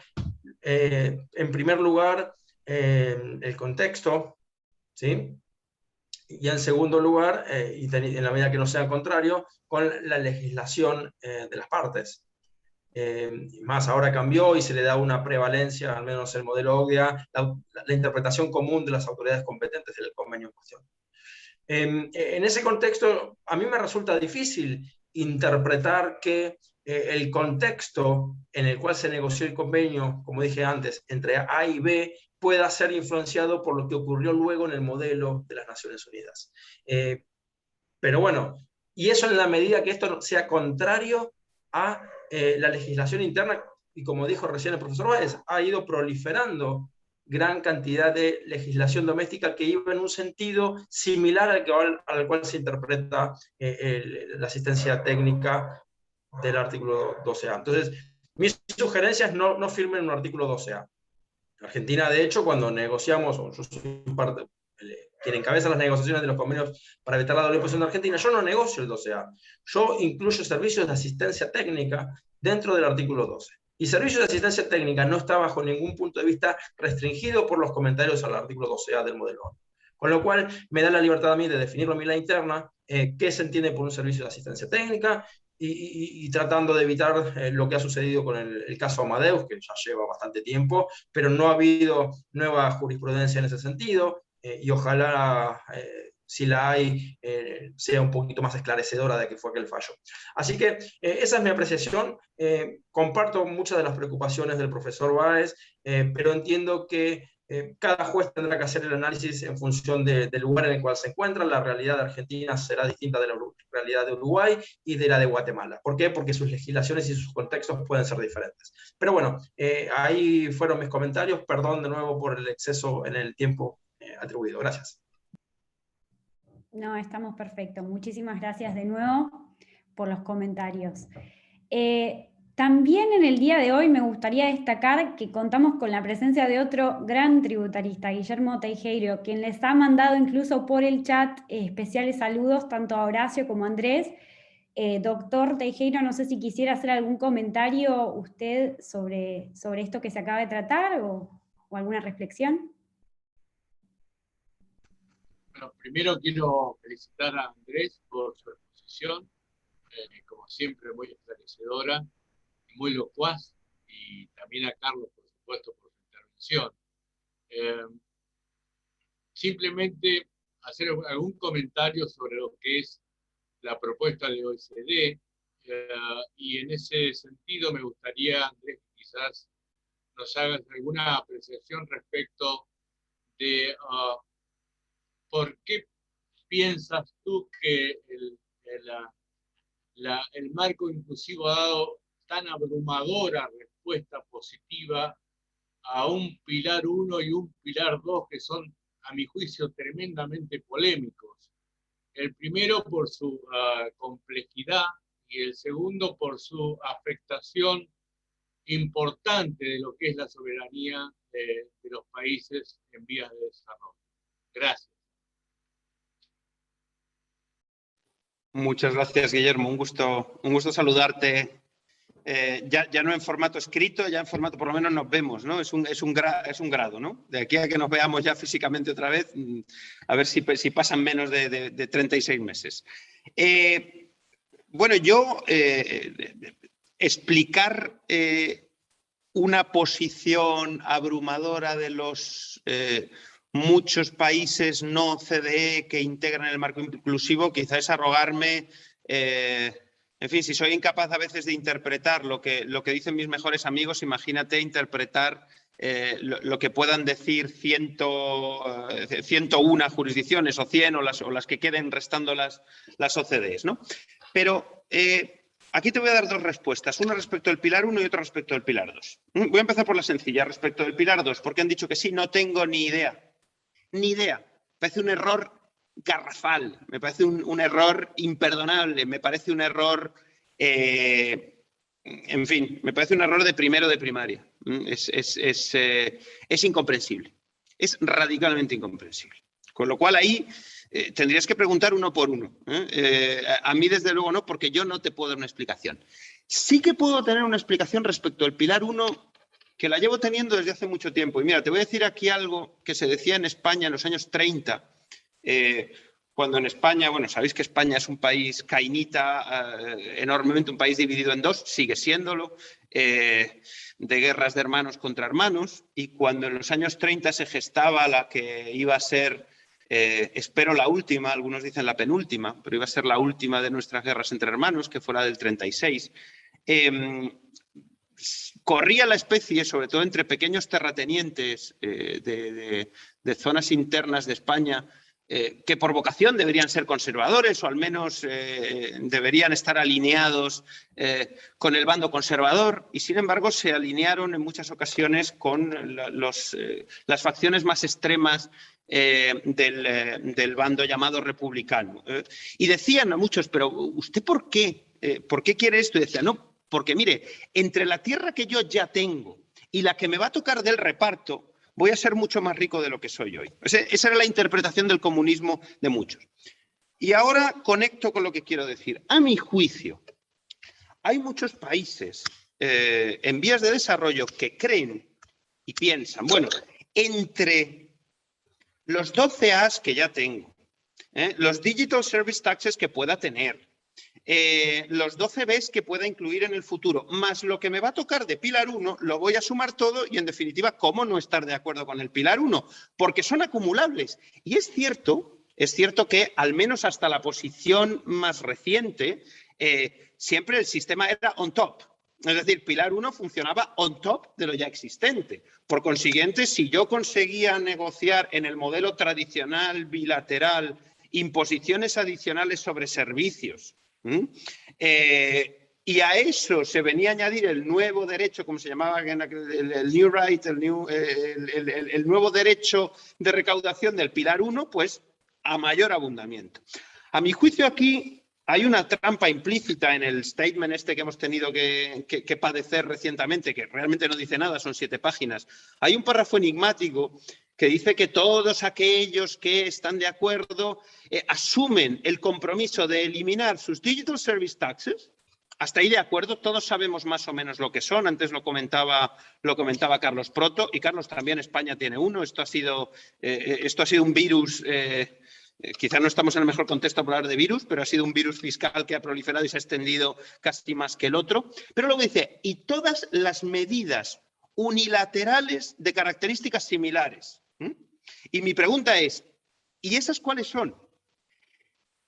en primer lugar, el contexto, ¿sí? Y en segundo lugar, y en la medida que no sea contrario, con la legislación de las partes. Más ahora cambió y se le da una prevalencia, al menos el modelo OCDE, la interpretación común de las autoridades competentes del convenio en cuestión. En ese contexto, a mí me resulta difícil interpretar que el contexto en el cual se negoció el convenio, como dije antes, entre A y B, pueda ser influenciado por lo que ocurrió luego en el modelo de las Naciones Unidas. Pero bueno, y eso en la medida que esto sea contrario a la legislación interna, y como dijo recién el profesor Báez, ha ido proliferando gran cantidad de legislación doméstica que iba en un sentido similar al cual se interpreta la asistencia técnica del artículo 12A. Entonces, mis sugerencias no firmen un artículo 12A. Argentina, de hecho, cuando negociamos, yo soy parte, quien encabeza las negociaciones de los convenios para evitar la doble imposición de Argentina, yo no negocio el 12A. Yo incluyo servicios de asistencia técnica dentro del artículo 12. Y servicios de asistencia técnica no está bajo ningún punto de vista restringido por los comentarios al artículo 12A del modelo. Con lo cual, me da la libertad a mí de definirlo en la interna, qué se entiende por un servicio de asistencia técnica, y tratando de evitar lo que ha sucedido con el caso Amadeus, que ya lleva bastante tiempo, pero no ha habido nueva jurisprudencia en ese sentido, y ojalá, si la hay, sea un poquito más esclarecedora de qué fue aquel fallo. Así que esa es mi apreciación. Comparto muchas de las preocupaciones del profesor Báez, pero entiendo que cada juez tendrá que hacer el análisis en función del lugar en el cual se encuentra. La realidad de Argentina será distinta de la realidad de Uruguay y de la de Guatemala. ¿Por qué? Porque sus legislaciones y sus contextos pueden ser diferentes. Pero bueno, ahí fueron mis comentarios. Perdón de nuevo por el exceso en el tiempo atribuido. Gracias. No, estamos perfectos. Muchísimas gracias de nuevo por los comentarios. También en el día de hoy me gustaría destacar que contamos con la presencia de otro gran tributarista, Guillermo Teijeiro, quien les ha mandado incluso por el chat especiales saludos tanto a Horacio como a Andrés. Doctor Teijeiro, no sé si quisiera hacer algún comentario usted sobre esto que se acaba de tratar o alguna reflexión. Bueno, primero quiero felicitar a Andrés por su exposición, como siempre muy esclarecedora, muy locuaz, y también a Carlos, por supuesto, por su intervención. Simplemente hacer algún comentario sobre lo que es la propuesta de OECD, y en ese sentido me gustaría, Andrés, quizás nos hagas alguna apreciación respecto de por qué piensas tú que el marco inclusivo ha dado tan abrumadora respuesta positiva a un pilar 1 y un pilar 2 que son, a mi juicio, tremendamente polémicos. El primero por su complejidad y el segundo por su afectación importante de lo que es la soberanía de los países en vías de desarrollo. Gracias. Muchas gracias, Guillermo. Un gusto saludarte. Ya no en formato escrito, ya en formato, por lo menos nos vemos, ¿no? Es un grado, ¿no? De aquí a que nos veamos ya físicamente otra vez, a ver si pasan menos de 36 meses. Bueno, yo explicar una posición abrumadora de los muchos países no OCDE que integran el marco inclusivo, quizás es arrogarme, en fin, si soy incapaz a veces de interpretar lo que dicen mis mejores amigos, imagínate interpretar lo que puedan decir 101 jurisdicciones o 100 o las que queden restando las OCDEs, ¿no? Pero aquí te voy a dar dos respuestas, una respecto del pilar 1 y otra respecto del pilar 2. Voy a empezar por la sencilla, respecto del pilar 2, porque han dicho que sí, no tengo ni idea. Ni idea. Me parece un error garrafal, me parece un error imperdonable, me parece un error, en fin, me parece un error de primero de primaria. Es incomprensible, es radicalmente incomprensible. Con lo cual ahí tendrías que preguntar uno por uno. A mí, desde luego, no, porque yo no te puedo dar una explicación. Sí que puedo tener una explicación respecto al pilar 1, que la llevo teniendo desde hace mucho tiempo. Y mira, te voy a decir aquí algo que se decía en España en los años 30, cuando en España, bueno, sabéis que España es un país cainita, enormemente un país dividido en dos, sigue siéndolo, de guerras de hermanos contra hermanos, y cuando en los años 30 se gestaba la que iba a ser, espero la última, algunos dicen la penúltima, pero iba a ser la última de nuestras guerras entre hermanos, que fue la del 36, corría la especie, sobre todo entre pequeños terratenientes de zonas internas de España, que por vocación deberían ser conservadores o al menos deberían estar alineados con el bando conservador, y sin embargo se alinearon en muchas ocasiones con las facciones más extremas del bando llamado republicano. Y decían a muchos, pero ¿usted por qué quiere esto? Y decía, no, porque mire, entre la tierra que yo ya tengo y la que me va a tocar del reparto, voy a ser mucho más rico de lo que soy hoy. Esa era la interpretación del comunismo de muchos. Y ahora conecto con lo que quiero decir. A mi juicio, hay muchos países en vías de desarrollo que creen y piensan, bueno, entre los 12 A's que ya tengo, los Digital Service Taxes que pueda tener, los 12 Bs que pueda incluir en el futuro, más lo que me va a tocar de pilar 1, lo voy a sumar todo y, en definitiva, ¿cómo no estar de acuerdo con el pilar 1? Porque son acumulables. Y es cierto que, al menos hasta la posición más reciente, siempre el sistema era on top. Es decir, pilar 1 funcionaba on top de lo ya existente. Por consiguiente, si yo conseguía negociar en el modelo tradicional bilateral imposiciones adicionales sobre servicios, y a eso se venía a añadir el nuevo derecho, como se llamaba, el new right, el nuevo derecho de recaudación del pilar 1, pues a mayor abundamiento. A mi juicio, aquí hay una trampa implícita en el statement este que hemos tenido que padecer recientemente, que realmente no dice nada, son 7 páginas. Hay un párrafo enigmático que dice que todos aquellos que están de acuerdo asumen el compromiso de eliminar sus Digital Service Taxes. Hasta ahí de acuerdo, todos sabemos más o menos lo que son. Antes lo comentaba Carlos Proto, y Carlos, también España tiene uno. Esto ha sido un virus, quizá no estamos en el mejor contexto para hablar de virus, pero ha sido un virus fiscal que ha proliferado y se ha extendido casi más que el otro. Pero luego dice, y todas las medidas unilaterales de características similares. Y mi pregunta es, ¿y esas cuáles son?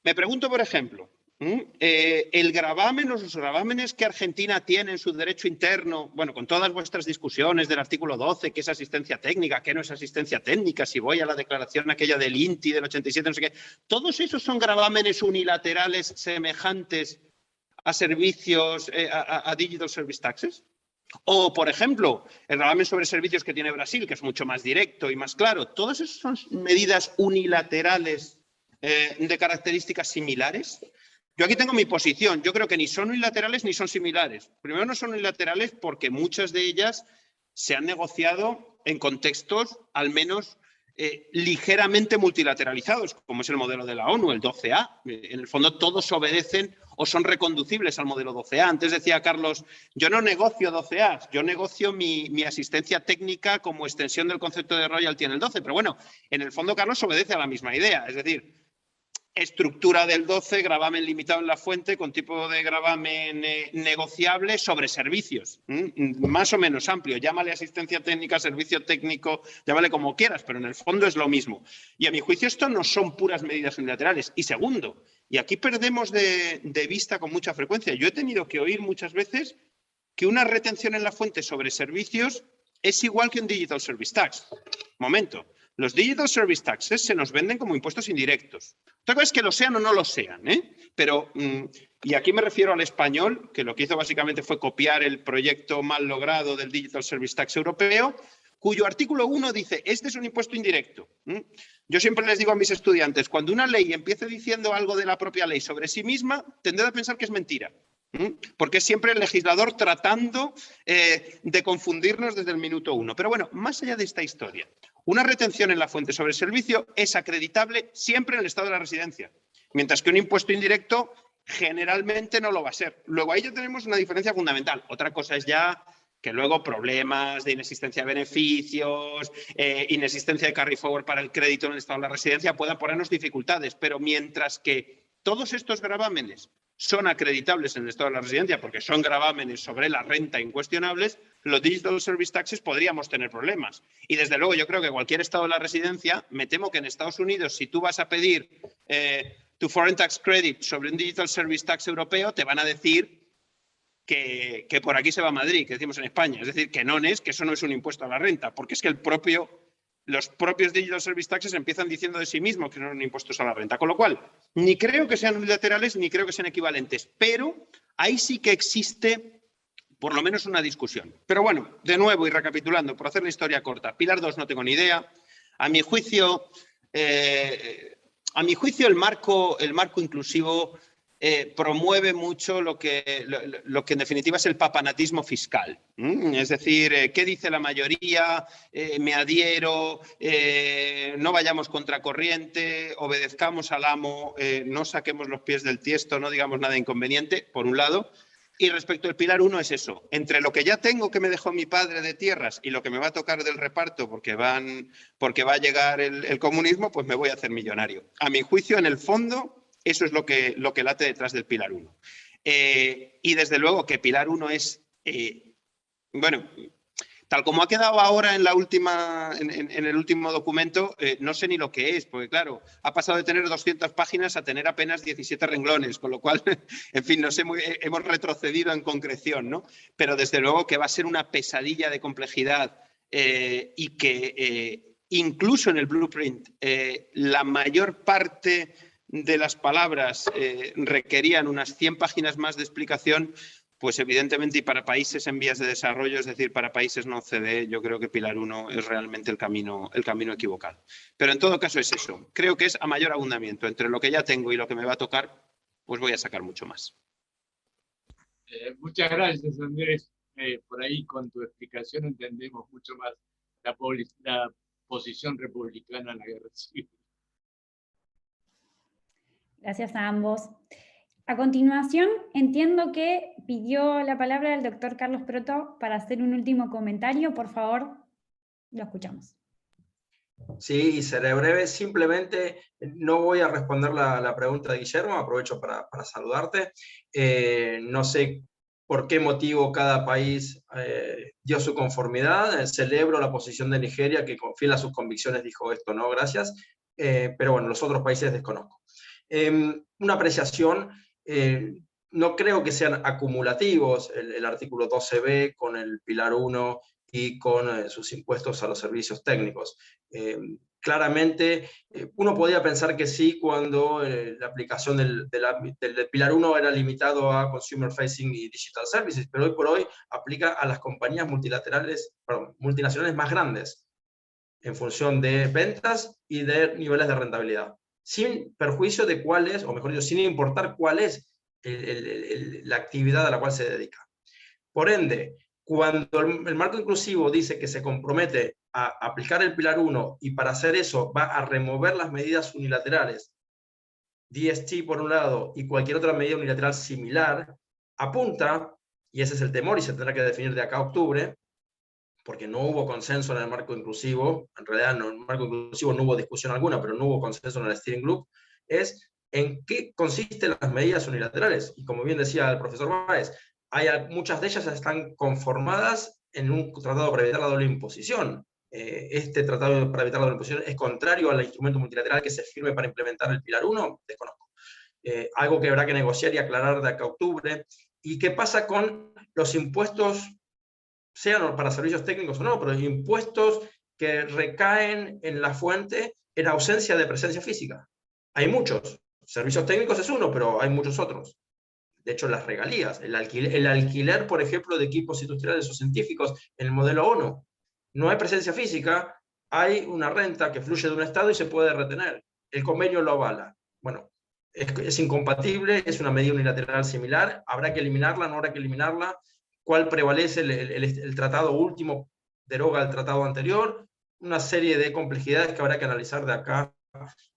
Me pregunto, por ejemplo, el gravamen o los gravámenes que Argentina tiene en su derecho interno, bueno, con todas vuestras discusiones del artículo 12, qué es asistencia técnica, qué no es asistencia técnica, si voy a la declaración aquella del INTI del 87, no sé qué, todos esos son gravámenes unilaterales semejantes a servicios, a Digital Service Taxes. O, por ejemplo, el gravamen sobre servicios que tiene Brasil, que es mucho más directo y más claro. ¿Todas esas son medidas unilaterales de características similares? Yo aquí tengo mi posición. Yo creo que ni son unilaterales ni son similares. Primero, no son unilaterales porque muchas de ellas se han negociado en contextos al menos ligeramente multilateralizados, como es el modelo de la ONU, el 12A. En el fondo, todos obedecen o son reconducibles al modelo 12A. Antes decía Carlos, yo no negocio 12A, yo negocio mi asistencia técnica como extensión del concepto de royalty en el 12. Pero bueno, en el fondo, Carlos obedece a la misma idea. Es decir, estructura del 12, gravamen limitado en la fuente con tipo de gravamen negociable sobre servicios, más o menos amplio. Llámale asistencia técnica, servicio técnico, llámale como quieras, pero en el fondo es lo mismo. Y a mi juicio esto no son puras medidas unilaterales. Y segundo, y aquí perdemos de vista con mucha frecuencia, yo he tenido que oír muchas veces que una retención en la fuente sobre servicios es igual que un Digital Service Tax. Momento. Los Digital Service Taxes se nos venden como impuestos indirectos. Otra cosa es que lo sean o no lo sean, pero, y aquí me refiero al español, que lo que hizo básicamente fue copiar el proyecto mal logrado del Digital Service Tax europeo, cuyo artículo 1 dice, este es un impuesto indirecto. Yo siempre les digo a mis estudiantes, cuando una ley empiece diciendo algo de la propia ley sobre sí misma, tendré a pensar que es mentira. Porque es siempre el legislador tratando de confundirnos desde el minuto 1. Pero bueno, más allá de esta historia, Una retención en la fuente sobre el servicio es acreditable siempre en el estado de la residencia, mientras que un impuesto indirecto generalmente no lo va a ser. Luego ahí ya tenemos una diferencia fundamental. Otra cosa es ya que luego problemas de inexistencia de beneficios, inexistencia de carry forward para el crédito en el estado de la residencia puedan ponernos dificultades, pero mientras que todos estos gravámenes son acreditables en el estado de la residencia porque son gravámenes sobre la renta incuestionables, los Digital Service Taxes podríamos tener problemas. Y desde luego yo creo que cualquier estado de la residencia, me temo que en Estados Unidos, si tú vas a pedir tu Foreign Tax Credit sobre un Digital Service Tax europeo, te van a decir que por aquí se va a Madrid, que decimos en España. Es decir, que eso no es un impuesto a la renta, porque es que los propios Digital Service Taxes empiezan diciendo de sí mismos que no son impuestos a la renta. Con lo cual, ni creo que sean unilaterales ni creo que sean equivalentes, pero ahí sí que existe por lo menos una discusión. Pero bueno, de nuevo y recapitulando, por hacer la historia corta, Pilar 2 no tengo ni idea. A mi juicio el marco inclusivo promueve mucho lo que en definitiva es el papanatismo fiscal. Es decir, ¿qué dice la mayoría? Me adhiero, no vayamos contracorriente, obedezcamos al amo, no saquemos los pies del tiesto, no digamos nada inconveniente, por un lado. Y respecto al Pilar 1 es eso, entre lo que ya tengo que me dejó mi padre de tierras y lo que me va a tocar del reparto porque va a llegar el comunismo, pues me voy a hacer millonario. A mi juicio, en el fondo, eso es lo que late detrás del Pilar 1. Y desde luego que Pilar 1 es, bueno, tal como ha quedado ahora en el último documento, no sé ni lo que es, porque claro, ha pasado de tener 200 páginas a tener apenas 17 renglones, con lo cual, en fin, no sé, hemos retrocedido en concreción, ¿no? Pero desde luego que va a ser una pesadilla de complejidad y que incluso en el blueprint la mayor parte de las palabras requerían unas 100 páginas más de explicación. Pues evidentemente y para países en vías de desarrollo, es decir, para países no OCDE, yo creo que Pilar 1 es realmente el camino equivocado. Pero en todo caso es eso. Creo que es a mayor abundamiento. Entre lo que ya tengo y lo que me va a tocar, pues voy a sacar mucho más. Muchas gracias, Andrés. Por ahí con tu explicación entendemos mucho más la posición republicana en la guerra civil. Gracias a ambos. A continuación, entiendo que pidió la palabra el doctor Carlos Proto para hacer un último comentario. Por favor, lo escuchamos. Sí, seré breve. Simplemente no voy a responder la pregunta de Guillermo, aprovecho para saludarte. No sé por qué motivo cada país dio su conformidad. Celebro la posición de Nigeria, que fiel a sus convicciones dijo esto, no, gracias. Pero bueno, los otros países desconozco. Una apreciación. No creo que sean acumulativos el artículo 12b con el Pilar 1 y con sus impuestos a los servicios técnicos. Claramente, uno podía pensar que sí cuando la aplicación del Pilar 1 era limitado a Consumer Facing y Digital Services, pero hoy por hoy aplica a las compañías multinacionales más grandes, en función de ventas y de niveles de rentabilidad, sin perjuicio de cuál es, o mejor dicho, sin importar cuál es la actividad a la cual se dedica. Por ende, cuando el marco inclusivo dice que se compromete a aplicar el Pilar 1 y para hacer eso va a remover las medidas unilaterales, DST por un lado y cualquier otra medida unilateral similar, apunta, y ese es el temor y se tendrá que definir de acá a octubre, porque no hubo consenso en el marco inclusivo, en realidad en el marco inclusivo no hubo discusión alguna, pero no hubo consenso en el steering group, es en qué consisten las medidas unilaterales. Y como bien decía el profesor Báez, muchas de ellas están conformadas en un tratado para evitar la doble imposición. Este tratado para evitar la doble imposición es contrario al instrumento multilateral que se firme para implementar el Pilar 1, desconozco. Algo que habrá que negociar y aclarar de acá a octubre. ¿Y qué pasa con los impuestos, sean para servicios técnicos o no, pero impuestos que recaen en la fuente en ausencia de presencia física? Hay muchos. Servicios técnicos es uno, pero hay muchos otros. De hecho, las regalías, el alquiler, por ejemplo, de equipos industriales o científicos en el modelo ONU. No hay presencia física, hay una renta que fluye de un Estado y se puede retener. El convenio lo avala. Bueno, es incompatible, es una medida unilateral similar, habrá que eliminarla, no habrá que eliminarla. ¿Cuál prevalece? El tratado último deroga el tratado anterior. una serie de complejidades que habrá que analizar de acá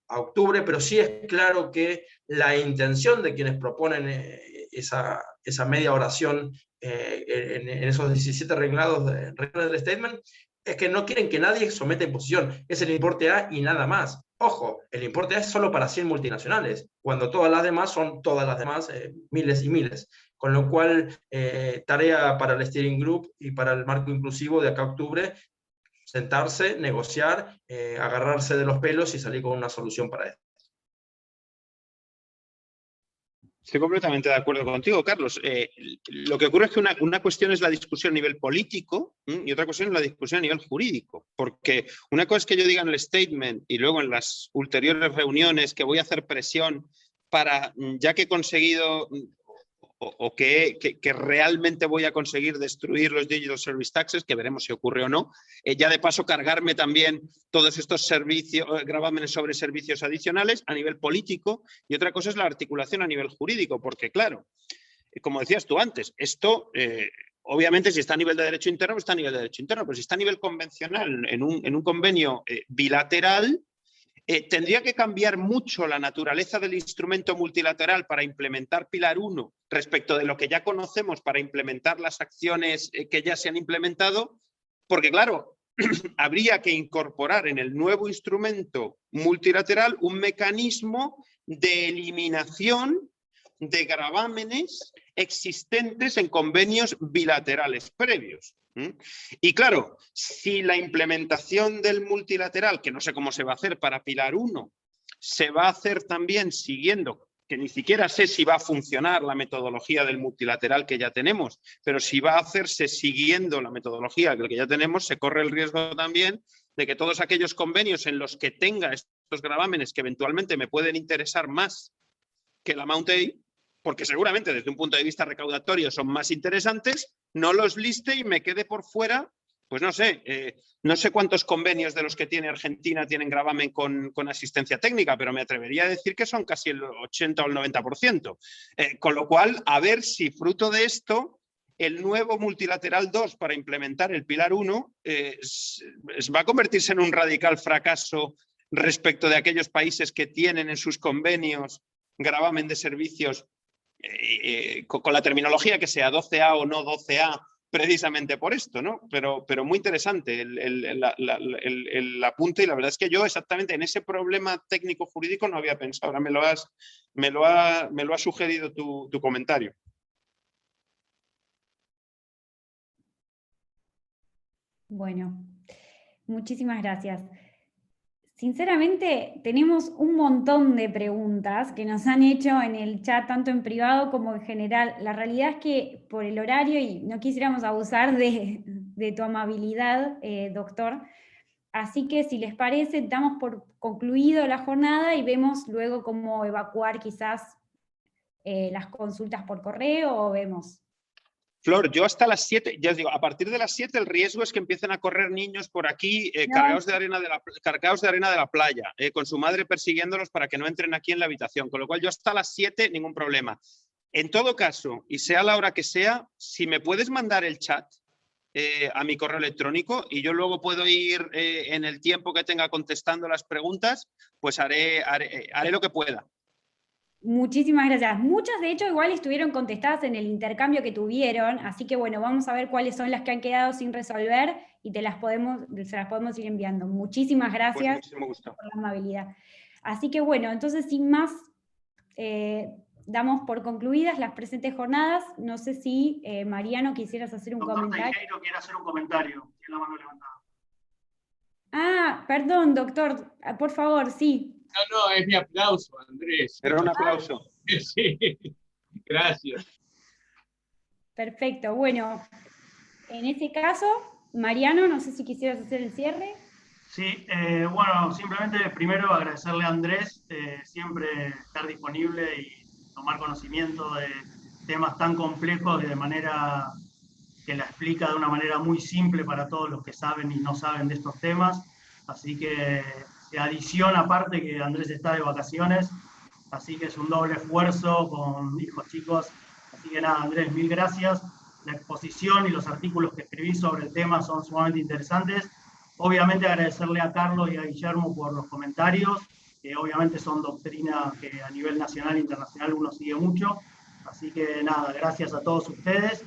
a octubre, pero sí es claro que la intención de quienes proponen esa media oración en esos 17 renglones del statement es que no quieren que nadie someta imposición, es el importe A y nada más. Ojo, el importe A es solo para 100 multinacionales, cuando todas las demás son todas las demás, miles y miles. Con lo cual, tarea para el Steering Group y para el marco inclusivo de acá a octubre, sentarse, negociar, agarrarse de los pelos y salir con una solución para esto. Estoy completamente de acuerdo contigo, Carlos. Lo que ocurre es que una cuestión es la discusión a nivel político y otra cuestión es la discusión a nivel jurídico. Porque una cosa es que yo diga en el statement y luego en las ulteriores reuniones que voy a hacer presión para, ya que he conseguido o que realmente voy a conseguir destruir los Digital Service Taxes, que veremos si ocurre o no, ya de paso cargarme también todos estos servicios, gravámenes sobre servicios adicionales a nivel político, y otra cosa es la articulación a nivel jurídico, porque claro, como decías tú antes, esto obviamente si está a nivel de derecho interno, está a nivel de derecho interno, pero si está a nivel convencional, en un convenio bilateral, tendría que cambiar mucho la naturaleza del instrumento multilateral para implementar Pilar 1 respecto de lo que ya conocemos para implementar las acciones que ya se han implementado, porque claro, habría que incorporar en el nuevo instrumento multilateral un mecanismo de eliminación de gravámenes existentes en convenios bilaterales previos. Y claro, si la implementación del multilateral, que no sé cómo se va a hacer para Pilar 1, se va a hacer también siguiendo, que ni siquiera sé si va a funcionar la metodología del multilateral que ya tenemos, pero si va a hacerse siguiendo la metodología que ya tenemos, se corre el riesgo también de que todos aquellos convenios en los que tenga estos gravámenes que eventualmente me pueden interesar más que la Amount A, porque seguramente desde un punto de vista recaudatorio son más interesantes, no los liste y me quede por fuera, pues no sé cuántos convenios de los que tiene Argentina tienen gravamen con asistencia técnica, pero me atrevería a decir que son casi el 80 o el 90%. Con lo cual, a ver si fruto de esto, el nuevo multilateral 2 para implementar el Pilar 1 va a convertirse en un radical fracaso respecto de aquellos países que tienen en sus convenios gravamen de servicios con la terminología que sea 12A o no 12A, precisamente por esto, ¿no? Pero muy interesante el apunte, y la verdad es que yo exactamente en ese problema técnico-jurídico no había pensado. Ahora me lo ha sugerido tu comentario. Bueno, muchísimas gracias. Sinceramente, tenemos un montón de preguntas que nos han hecho en el chat, tanto en privado como en general. La realidad es que por el horario, y no quisiéramos abusar de tu amabilidad, doctor, así que si les parece, damos por concluido la jornada y vemos luego cómo evacuar quizás las consultas por correo o vemos. Flor, yo hasta las 7, ya os digo, a partir de las 7 el riesgo es que empiecen a correr niños por aquí cargados de arena de la playa, con su madre persiguiéndolos para que no entren aquí en la habitación, con lo cual yo hasta las 7 ningún problema. En todo caso, y sea la hora que sea, si me puedes mandar el chat a mi correo electrónico y yo luego puedo ir en el tiempo que tenga contestando las preguntas, pues haré lo que pueda. Muchísimas gracias. Muchas, de hecho, igual estuvieron contestadas en el intercambio que tuvieron, así que bueno, vamos a ver cuáles son las que han quedado sin resolver y se las podemos ir enviando. Muchísimas gracias por la amabilidad. Así que bueno, entonces sin más, damos por concluidas las presentes jornadas. No sé si, Mariano, quisieras hacer un comentario. Doctor Teijeiro quiere hacer un comentario, tiene la mano levantada. Ah, perdón, doctor, por favor, sí. No, es mi aplauso, Andrés. Era un aplauso. Sí, gracias. Perfecto, bueno, en ese caso, Mariano, no sé si quisieras hacer el cierre. Sí, bueno, simplemente primero agradecerle a Andrés, siempre estar disponible y tomar conocimiento de temas tan complejos de manera que la explica de una manera muy simple para todos los que saben y no saben de estos temas. Así que se adiciona aparte que Andrés está de vacaciones, así que es un doble esfuerzo con hijos chicos. Así que nada, Andrés, mil gracias. La exposición y los artículos que escribí sobre el tema son sumamente interesantes Obviamente agradecerle a Carlos y a Guillermo por los comentarios, que obviamente son doctrina que a nivel nacional e internacional uno sigue mucho. Así que nada, gracias a todos ustedes.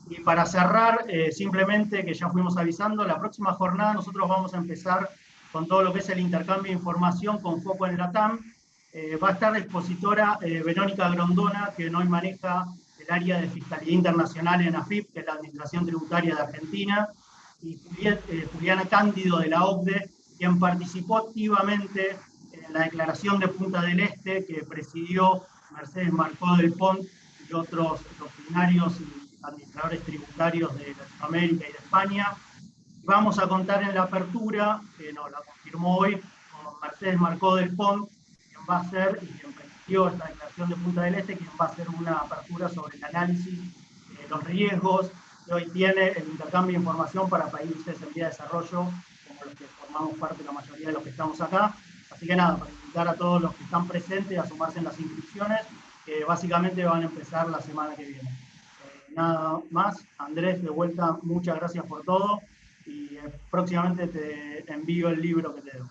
Y para cerrar, simplemente que ya fuimos avisando, la próxima jornada nosotros vamos a empezar con todo lo que es el intercambio de información con foco en LATAM. Va a estar la expositora Verónica Grondona, que hoy maneja el área de Fiscalía Internacional en AFIP, que es la Administración Tributaria de Argentina, y Juliana Cándido de la OCDE, quien participó activamente en la declaración de Punta del Este, que presidió Mercedes Marcó del Pont y otros doctrinarios y administradores tributarios de Latinoamérica y de España. Vamos a contar en la apertura, que nos la confirmó hoy, con Mercedes Marcó del Pont, quien va a hacer, y quien presidió esta declaración de Punta del Este, quien va a hacer una apertura sobre el análisis de los riesgos que hoy tiene el intercambio de información para países en vía de desarrollo, como los que formamos parte de la mayoría de los que estamos acá. Así que nada, para invitar a todos los que están presentes a sumarse en las inscripciones, que básicamente van a empezar la semana que viene. Nada más, Andrés, de vuelta, muchas gracias por todo y próximamente te envío el libro que te debo.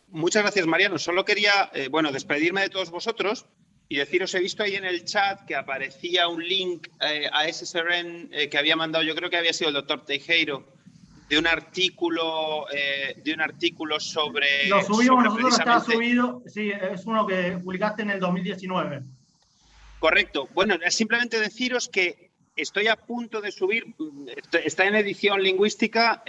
Muchas gracias, Mariano. Solo quería, despedirme de todos vosotros y deciros, he visto ahí en el chat que aparecía un link a SSRN que había mandado, yo creo que había sido el doctor Teijeiro, de un artículo sobre... Lo subimos nosotros, precisamente... está subido, sí, es uno que publicaste en el 2019. Correcto. Bueno, es simplemente deciros que estoy a punto de subir, está en edición lingüística,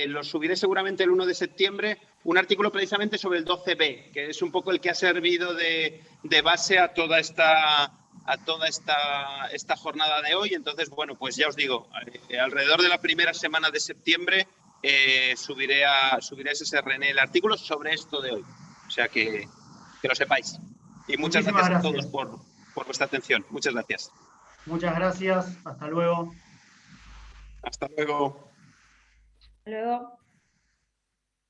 lo subiré seguramente el 1 de septiembre, un artículo precisamente sobre el 12B, que es un poco el que ha servido de base a toda esta jornada de hoy. Entonces, bueno, pues ya os digo, alrededor de la primera semana de septiembre subiré a SSRN el artículo sobre esto de hoy. O sea que lo sepáis. Y muchas gracias a todos por vuestra atención. Muchas gracias. Muchas gracias. Hasta luego. Hasta luego. Hasta luego.